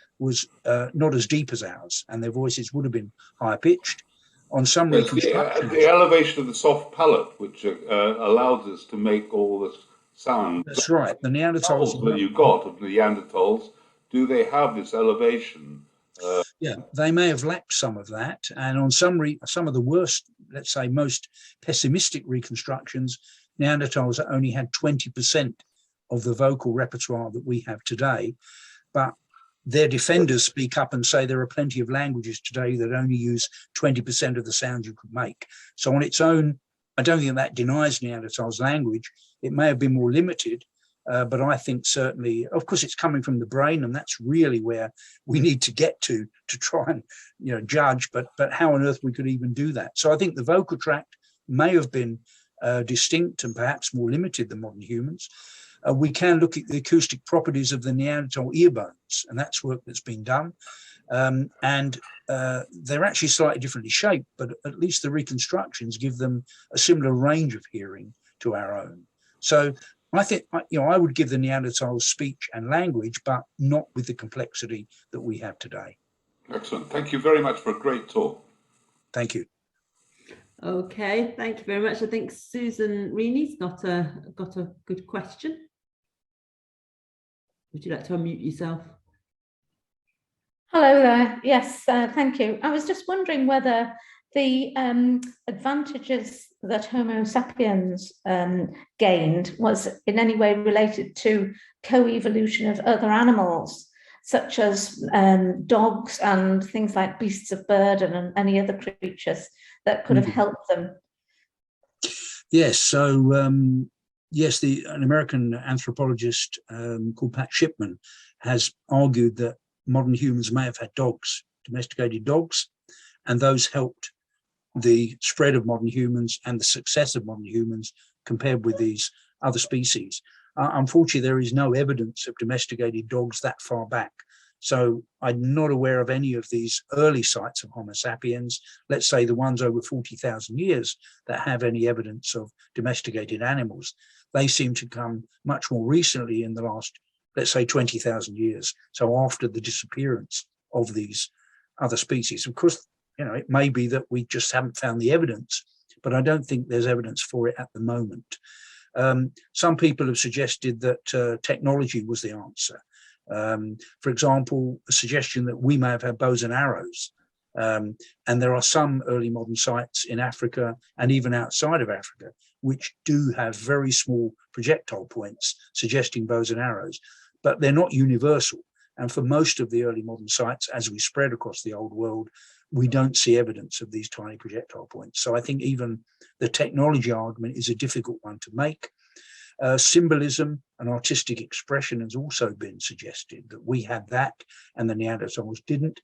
not as deep as ours, and their voices would have been high-pitched. On some reconstructions, the elevation of the soft palate, which allows us to make all this sound. That's right. The Neanderthals that you got of Neanderthals, do they have this elevation? Yeah, they may have lacked some of that, and on some of the worst, let's say, most pessimistic reconstructions, Neanderthals only had 20% of the vocal repertoire that we have today, but their defenders speak up and say there are plenty of languages today that only use 20% of the sounds you could make. So on its own, I don't think that denies Neanderthals' language. It may have been more limited, but I think certainly, of course, it's coming from the brain, and that's really where we need to get to try and judge. But how on earth we could even do that? So I think the vocal tract may have been distinct and perhaps more limited than modern humans. We can look at the acoustic properties of the Neanderthal ear bones, and that's work that's been done. And they're actually slightly differently shaped, but at least the reconstructions give them a similar range of hearing to our own. So I think, I would give the Neanderthals speech and language, but not with the complexity that we have today. Excellent. Thank you very much for a great talk. Thank you. Okay, thank you very much. I think Susan Reeney's got a good question. Would you like to unmute yourself? Hello there. Yes, thank you. I was just wondering whether the advantages that Homo sapiens gained was in any way related to co-evolution of other animals, such as dogs and things like beasts of burden and any other creatures that could have helped them. Yes, so yes, an American anthropologist called Pat Shipman has argued that modern humans may have had dogs, domesticated dogs, and those helped the spread of modern humans and the success of modern humans compared with these other species. Unfortunately, there is no evidence of domesticated dogs that far back. So I'm not aware of any of these early sites of Homo sapiens, let's say the ones over 40,000 years, that have any evidence of domesticated animals. They seem to come much more recently in the last, let's say, 20,000 years. So after the disappearance of these other species. Of course, it may be that we just haven't found the evidence, but I don't think there's evidence for it at the moment. Some people have suggested that technology was the answer. For example, a suggestion that we may have had bows and arrows. And there are some early modern sites in Africa and even outside of Africa, which do have very small projectile points suggesting bows and arrows, but they're not universal. And for most of the early modern sites, as we spread across the old world, we don't see evidence of these tiny projectile points. So I think even the technology argument is a difficult one to make. Symbolism and artistic expression has also been suggested, that we had that and the Neanderthals didn't.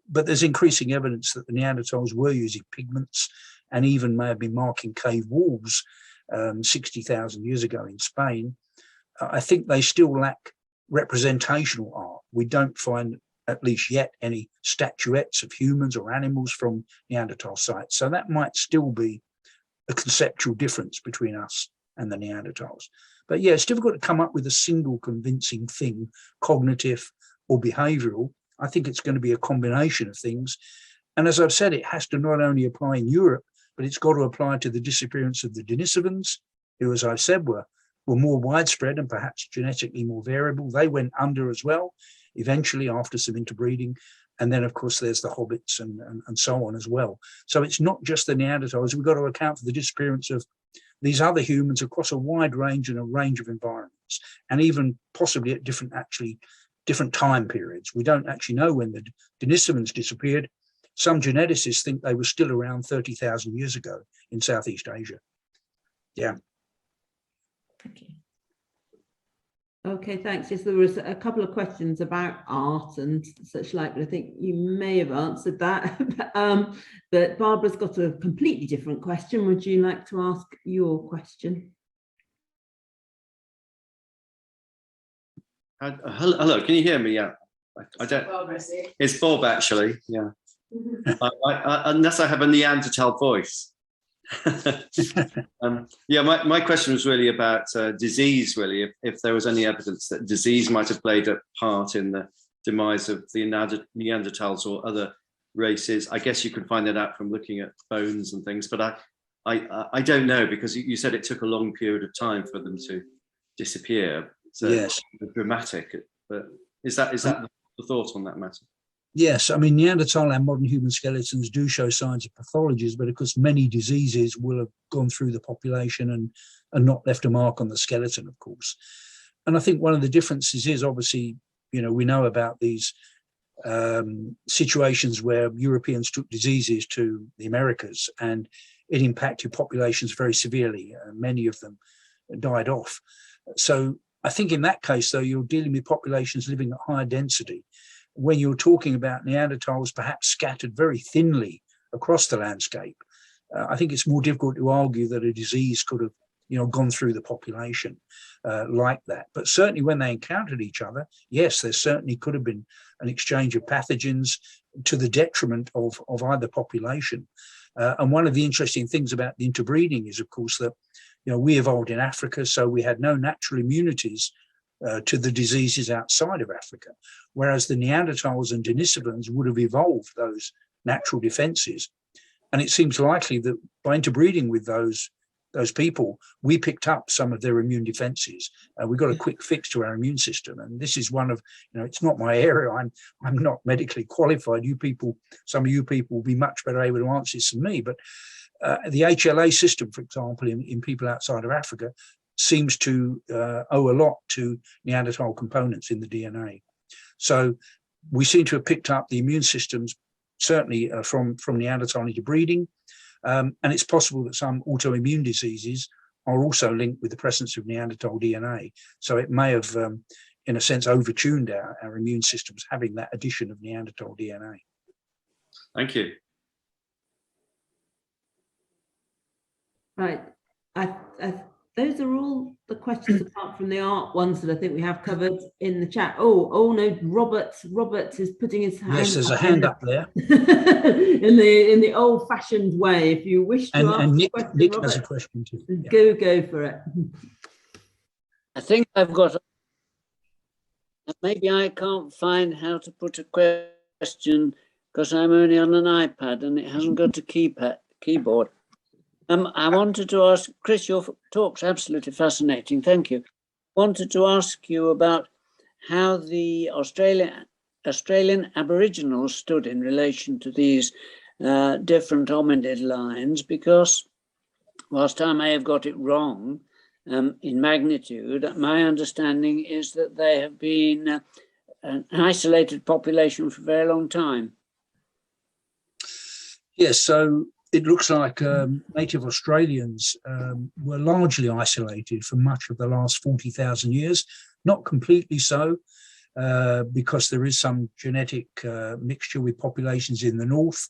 But there's increasing evidence that the Neanderthals were using pigments and even may have been marking cave walls 60,000 years ago in Spain. I think they still lack representational art. We don't find at least yet, any statuettes of humans or animals from Neanderthal sites. So that might still be a conceptual difference between us and the Neanderthals. But yeah, it's difficult to come up with a single convincing thing, cognitive or behavioral. I think it's going to be a combination of things. And as I've said, it has to not only apply in Europe, but it's got to apply to the disappearance of the Denisovans, who, as I've said, were more widespread and perhaps genetically more variable. They went under as well, eventually after some interbreeding. And then, of course, there's the hobbits and so on as well. So it's not just the Neanderthals. We've got to account for the disappearance of these other humans across a wide range and a range of environments, and even possibly at different time periods. We don't actually know when the Denisovans disappeared. Some geneticists think they were still around 30,000 years ago in Southeast Asia. Yeah. Thank you. Okay, thanks. Yes, there was a couple of questions about art and such like, but I think you may have answered that. But Barbara's got a completely different question. Would you like to ask your question? Hello, can you hear me? Yeah, I don't. It's Bob, actually. Yeah, unless I have a Neanderthal voice. Yeah, my question was really about disease, really, if there was any evidence that disease might have played a part in the demise of the Neanderthals or other races. I guess you could find that out from looking at bones and things, but I don't know, because you said it took a long period of time for them to disappear. So yes, it's dramatic, but is that the thought on that matter? Yes, I mean, Neanderthal and modern human skeletons do show signs of pathologies, but of course many diseases will have gone through the population and not left a mark on the skeleton, of course. And I think one of the differences is, obviously, we know about these situations where Europeans took diseases to the Americas and it impacted populations very severely. Many of them died off. So I think in that case, though, you're dealing with populations living at higher density. When you're talking about Neanderthals perhaps scattered very thinly across the landscape, I think it's more difficult to argue that a disease could have, gone through the population like that. But certainly when they encountered each other, yes, there certainly could have been an exchange of pathogens to the detriment of either population. And one of the interesting things about the interbreeding is, of course, that we evolved in Africa, so we had no natural immunities to the diseases outside of Africa, whereas the Neanderthals and Denisovans would have evolved those natural defenses. And it seems likely that by interbreeding with those people, we picked up some of their immune defenses. We got a quick fix to our immune system. And this is one of, it's not my area. I'm not medically qualified. Some of you people will be much better able to answer this than me. But the HLA system, for example, in people outside of Africa, seems to owe a lot to Neanderthal components in the DNA. So we seem to have picked up the immune systems, certainly from Neanderthal interbreeding. And it's possible that some autoimmune diseases are also linked with the presence of Neanderthal DNA. So it may have, in a sense, overtuned our immune systems, having that addition of Neanderthal DNA. Thank you. Right. Those are all the questions apart from the art ones that I think we have covered in the chat. Oh no, Robert is putting his hand. Yes, there's a hand up there. in the old-fashioned way. If you wish to ask and a question, Nick Robert, has a question too. Yeah. Go for it. I think I've got. Maybe I can't find how to put a question because I'm only on an iPad and it hasn't got a keyboard. I wanted to ask, Chris, your talk's absolutely fascinating. Thank you. Wanted to ask you about how the Australian Aboriginals stood in relation to these different hominid lines, because whilst I may have got it wrong in magnitude, my understanding is that they have been an isolated population for a very long time. Yes, so it looks like native Australians were largely isolated for much of the last 40,000 years, not completely so, because there is some genetic mixture with populations in the north,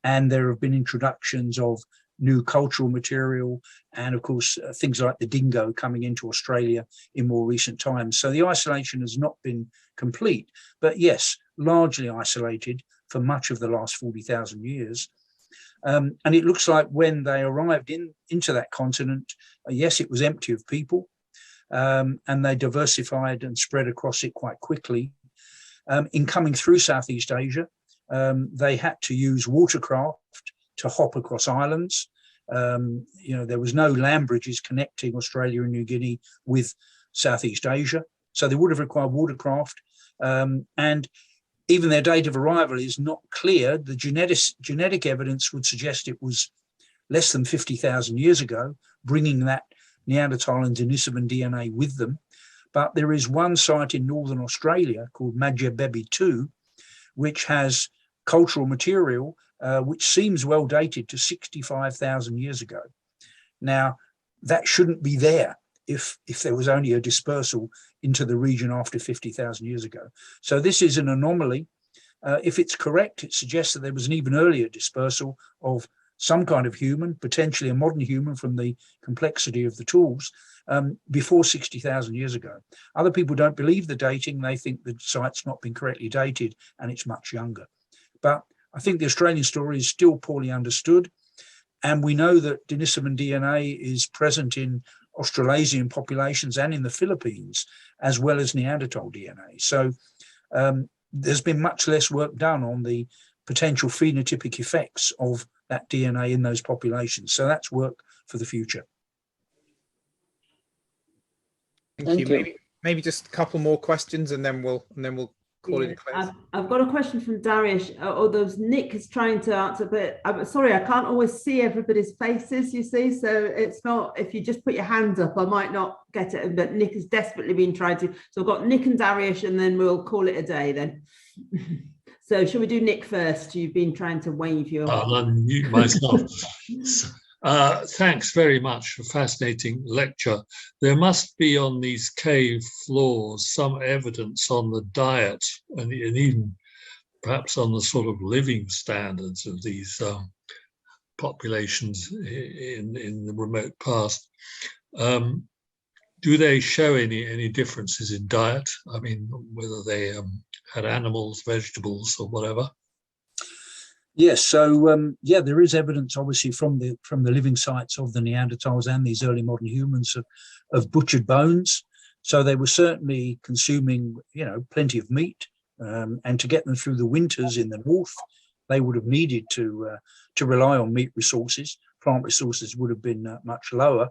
and there have been introductions of new cultural material, and of course things like the dingo coming into Australia in more recent times. So the isolation has not been complete, but yes, largely isolated for much of the last 40,000 years. And it looks like when they arrived into that continent, yes, it was empty of people, and they diversified and spread across it quite quickly. In coming through Southeast Asia, they had to use watercraft to hop across islands. There was no land bridges connecting Australia and New Guinea with Southeast Asia, so they would have required watercraft. And even their date of arrival is not clear. The genetic evidence would suggest it was less than 50,000 years ago, bringing that Neanderthal and Denisovan DNA with them. But there is one site in northern Australia called Madjabebi 2, which has cultural material which seems well dated to 65,000 years ago. Now, that shouldn't be there if there was only a dispersal into the region after 50,000 years ago. So this is an anomaly. If it's correct, it suggests that there was an even earlier dispersal of some kind of human, potentially a modern human from the complexity of the tools, before 60,000 years ago. Other people don't believe the dating. They think the site's not been correctly dated and it's much younger. But I think the Australian story is still poorly understood. And we know that Denisovan DNA is present in Australasian populations and in the Philippines, as well as Neanderthal DNA. So there's been much less work done on the potential phenotypic effects of that DNA in those populations. So that's work for the future. Thank you. Maybe just a couple more questions, and then we'll call it a close. I've got a question from Darius. Although Nick is trying to answer, but I'm sorry, I can't always see everybody's faces, you see, so it's not, if you just put your hands up, I might not get it, but Nick has desperately been trying to. So I've got Nick and Darius, and then we'll call it a day then. So shall we do Nick first? You've been trying to wave your... I'll unmute myself. Thanks very much for a fascinating lecture. There must be on these cave floors some evidence on the diet and even perhaps on the sort of living standards of these populations in the remote past. Do they show any differences in diet? I mean, whether they had animals, vegetables, or whatever? Yes, so there is evidence, obviously, from the living sites of the Neanderthals and these early modern humans of butchered bones. So they were certainly consuming, plenty of meat, and to get them through the winters in the north, they would have needed to rely on meat resources. Plant resources would have been much lower.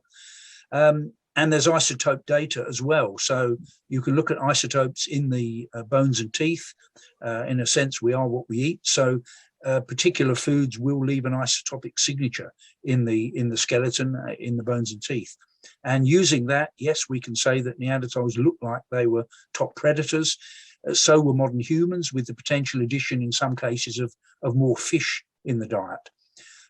And there's isotope data as well. So you can look at isotopes in the bones and teeth. In a sense, we are what we eat. So particular foods will leave an isotopic signature in the skeleton, in the bones and teeth. And using that, yes, we can say that Neanderthals look like they were top predators. So were modern humans, with the potential addition in some cases of more fish in the diet.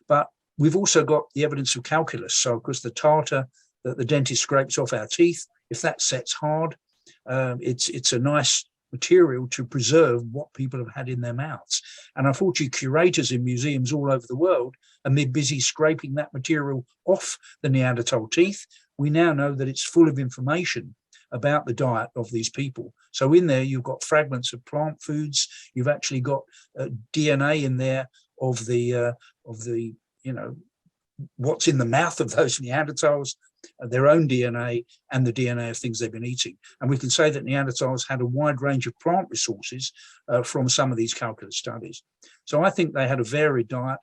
But we've also got the evidence of calculus. So of course the tartar that the dentist scrapes off our teeth, if that sets hard, it's a nice material to preserve what people have had in their mouths. And unfortunately, curators in museums all over the world are busy scraping that material off the Neanderthal teeth. We now know that it's full of information about the diet of these people. So in there, you've got fragments of plant foods. You've actually got DNA in there of the what's in the mouth of those Neanderthals, their own DNA, and the DNA of things they've been eating. And we can say that Neanderthals had a wide range of plant resources from some of these calculus studies. So I think they had a varied diet.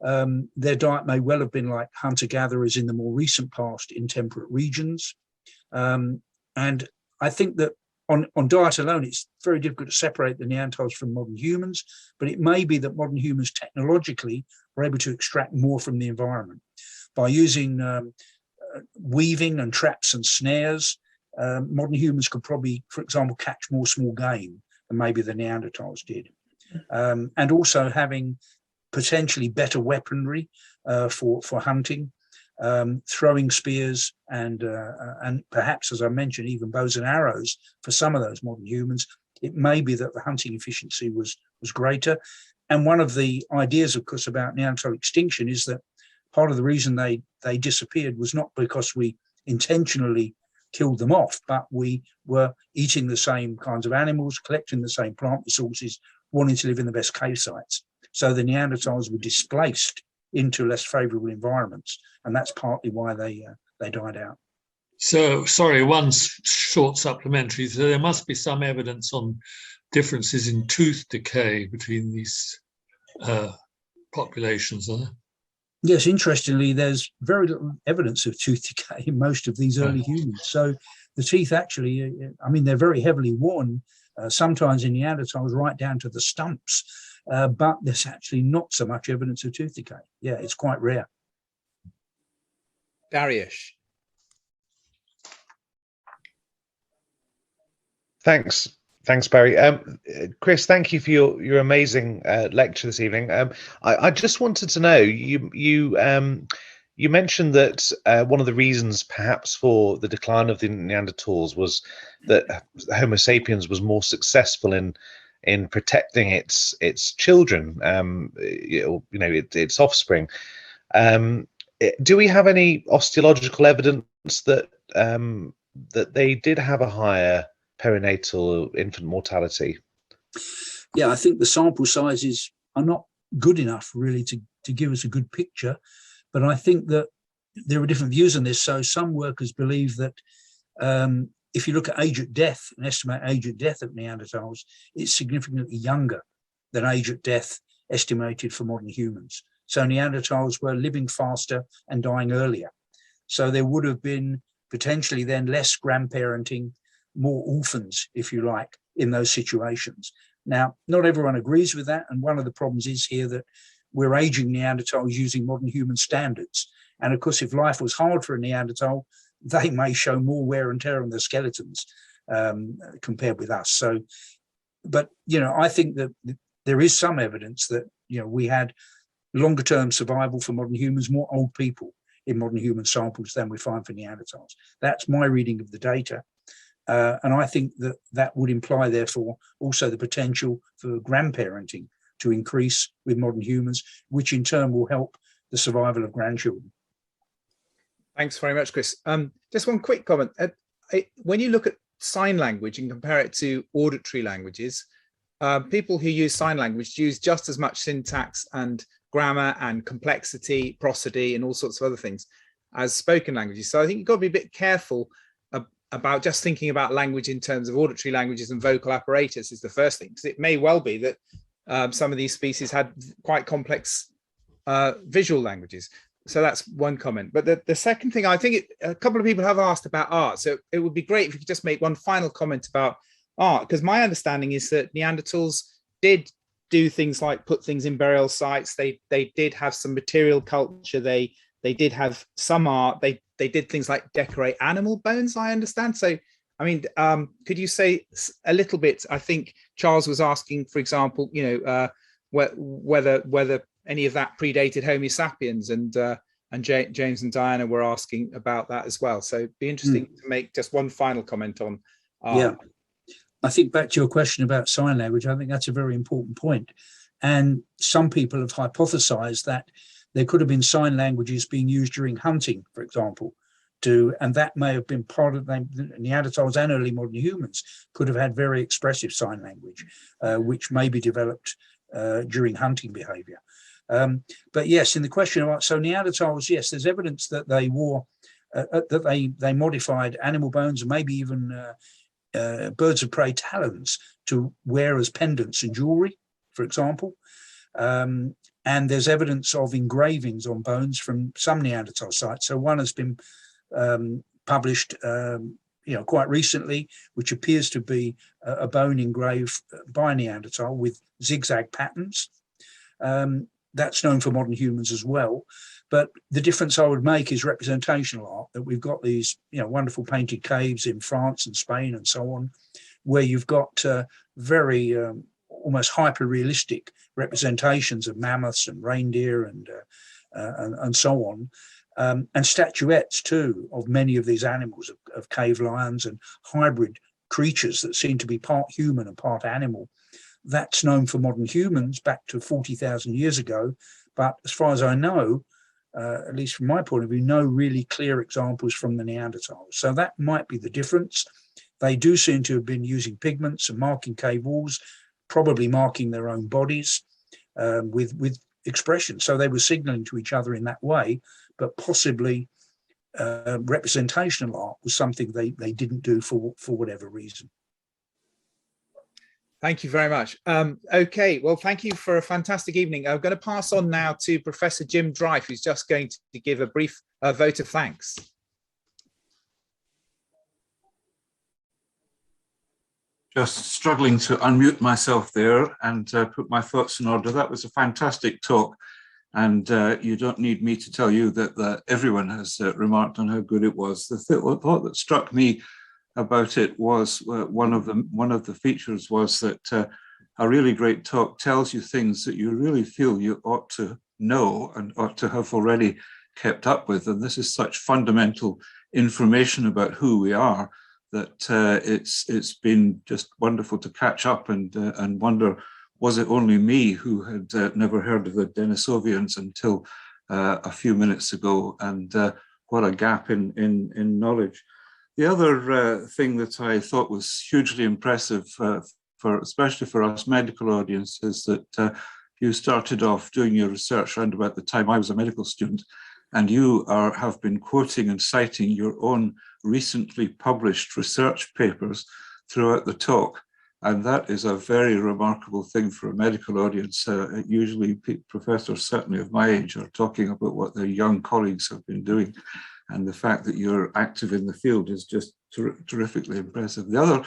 Their diet may well have been like hunter-gatherers in the more recent past in temperate regions. And I think that on diet alone, it's very difficult to separate the Neanderthals from modern humans, but it may be that modern humans technologically were able to extract more from the environment. By using weaving and traps and snares, modern humans could probably, for example, catch more small game than maybe the Neanderthals did. And also having potentially better weaponry for hunting, throwing spears and perhaps, as I mentioned, even bows and arrows for some of those modern humans. It may be that the hunting efficiency was greater. And one of the ideas, of course, about Neanderthal extinction is that part of the reason they disappeared was not because we intentionally killed them off, but we were eating the same kinds of animals, collecting the same plant resources, wanting to live in the best cave sites. So the Neanderthals were displaced into less favorable environments, and that's partly why they died out. So, sorry, one short supplementary. So there must be some evidence on differences in tooth decay between these populations, are there? Yes, interestingly, there's very little evidence of tooth decay in most of these early humans. So the teeth actually, I mean, they're very heavily worn, sometimes in Neanderthals right down to the stumps, but there's actually not so much evidence of tooth decay. Yeah, it's quite rare. Dariush. Thanks, Barry. Chris, thank you for your amazing lecture this evening. I just wanted to know, you mentioned that one of the reasons perhaps for the decline of the Neanderthals was that Homo sapiens was more successful in protecting its children, its offspring. Do we have any osteological evidence that that they did have a higher perinatal infant mortality? Yeah, I think the sample sizes are not good enough really to give us a good picture, but I think that there are different views on this. So some workers believe that if you look at age at death and estimate age at death of Neanderthals, it's significantly younger than age at death estimated for modern humans. So Neanderthals were living faster and dying earlier. So there would have been potentially then less grandparenting, more orphans, if you like, in those situations. Now, not everyone agrees with that. And one of the problems is here that we're aging Neanderthals using modern human standards. And of course, if life was hard for a Neanderthal, they may show more wear and tear on their skeletons compared with us. So, but, I think that there is some evidence that, we had longer term survival for modern humans, more old people in modern human samples than we find for Neanderthals. That's my reading of the data. And I think that would imply, therefore, also the potential for grandparenting to increase with modern humans, which in turn will help the survival of grandchildren. Thanks very much, Chris. Just one quick comment. When you look at sign language and compare it to auditory languages, people who use sign language use just as much syntax and grammar and complexity, prosody, and all sorts of other things as spoken languages. So I think you've got to be a bit careful about just thinking about language in terms of auditory languages and vocal apparatus is the first thing, because it may well be that some of these species had quite complex visual languages. So that's one comment. But the second thing, I think a couple of people have asked about art. So it would be great if you could just make one final comment about art, because my understanding is that Neanderthals did do things like put things in burial sites. They did have some material culture. They did have some art. They did things like decorate animal bones, I understand. So, I mean, could you say a little bit? I think Charles was asking, for example, whether any of that predated Homo sapiens, and James and Diana were asking about that as well. So it'd be interesting to make just one final comment on art. Yeah, I think back to your question about sign language, I think that's a very important point. And some people have hypothesized that there could have been sign languages being used during hunting, for example, and that may have been part of Neanderthals and early modern humans could have had very expressive sign language, which may be developed during hunting behavior. But yes, in the question of so Neanderthals, yes, there's evidence that they wore, that they modified animal bones and maybe even birds of prey talons to wear as pendants and jewelry, for example. And there's evidence of engravings on bones from some Neanderthal sites. So one has been published, quite recently, which appears to be a bone engraved by Neanderthal with zigzag patterns. That's known for modern humans as well. But the difference I would make is representational art, that we've got these, wonderful painted caves in France and Spain and so on, where you've got very almost hyper-realistic representations of mammoths and reindeer and so on, and statuettes too of many of these animals, of cave lions and hybrid creatures that seem to be part human and part animal. That's known for modern humans back to 40,000 years ago, but as far as I know, at least from my point of view, no really clear examples from the Neanderthals. So that might be the difference. They do seem to have been using pigments and marking cave walls, probably marking their own bodies with expression. So they were signaling to each other in that way, but possibly representational art was something they didn't do for whatever reason. Thank you very much. Okay, well, thank you for a fantastic evening. I'm going to pass on now to Professor Jim Dryfe, who's just going to give a brief vote of thanks. Just struggling to unmute myself there and put my thoughts in order. That was a fantastic talk. And you don't need me to tell you that everyone has remarked on how good it was. The thought that struck me about it was one of the features was that a really great talk tells you things that you really feel you ought to know and ought to have already kept up with. And this is such fundamental information about who we are that it's been just wonderful to catch up and wonder, was it only me who had never heard of the Denisovians until a few minutes ago? And what a gap in knowledge. The other thing that I thought was hugely impressive, especially for us medical audiences, that you started off doing your research around about the time I was a medical student, and you have been quoting and citing your own recently published research papers throughout the talk. And that is a very remarkable thing for a medical audience. Usually professors, certainly of my age, are talking about what their young colleagues have been doing. And the fact that you're active in the field is just terrifically impressive. The other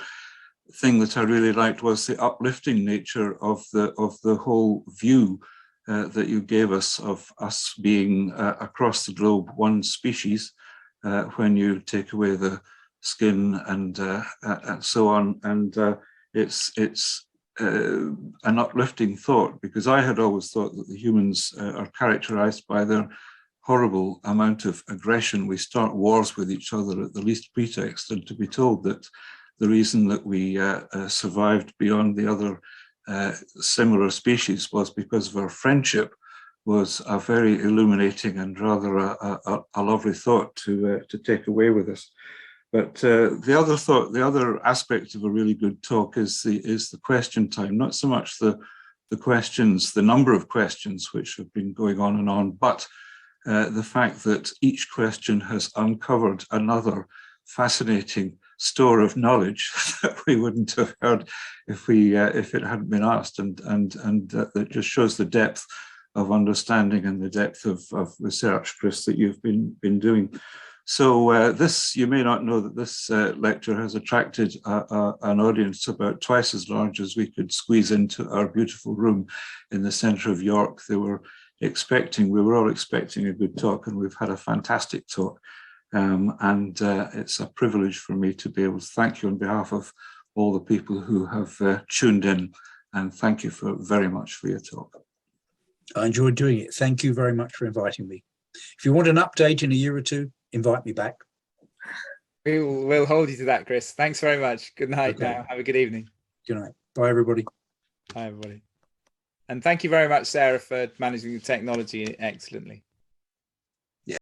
thing that I really liked was the uplifting nature of the whole view that you gave us of us being across the globe one species when you take away the skin and so on. And it's an uplifting thought, because I had always thought that the humans are characterized by their horrible amount of aggression. We start wars with each other at the least pretext, and to be told that the reason that we survived beyond the other similar species was because of our friendship was a very illuminating and rather a lovely thought to take away with us. But the other aspect of a really good talk is the question time. Not so much the questions, the number of questions which have been going on and on, but the fact that each question has uncovered another fascinating store of knowledge that we wouldn't have heard if it hadn't been asked, and that just shows the depth of understanding and the depth of research, Chris, that you've been doing. So this, you may not know that this lecture has attracted an audience about twice as large as we could squeeze into our beautiful room in the centre of York. We were all expecting a good talk, and we've had a fantastic talk. And it's a privilege for me to be able to thank you on behalf of all the people who have tuned in, and thank you very much for your talk. I enjoyed doing it. Thank you very much for inviting me. If you want an update in a year or two, invite me back. We'll hold you to that, Chris. Thanks very much. Good night Okay. now. Have a good evening. Good night. Bye, everybody. Bye, everybody. And thank you very much, Sarah, for managing the technology excellently.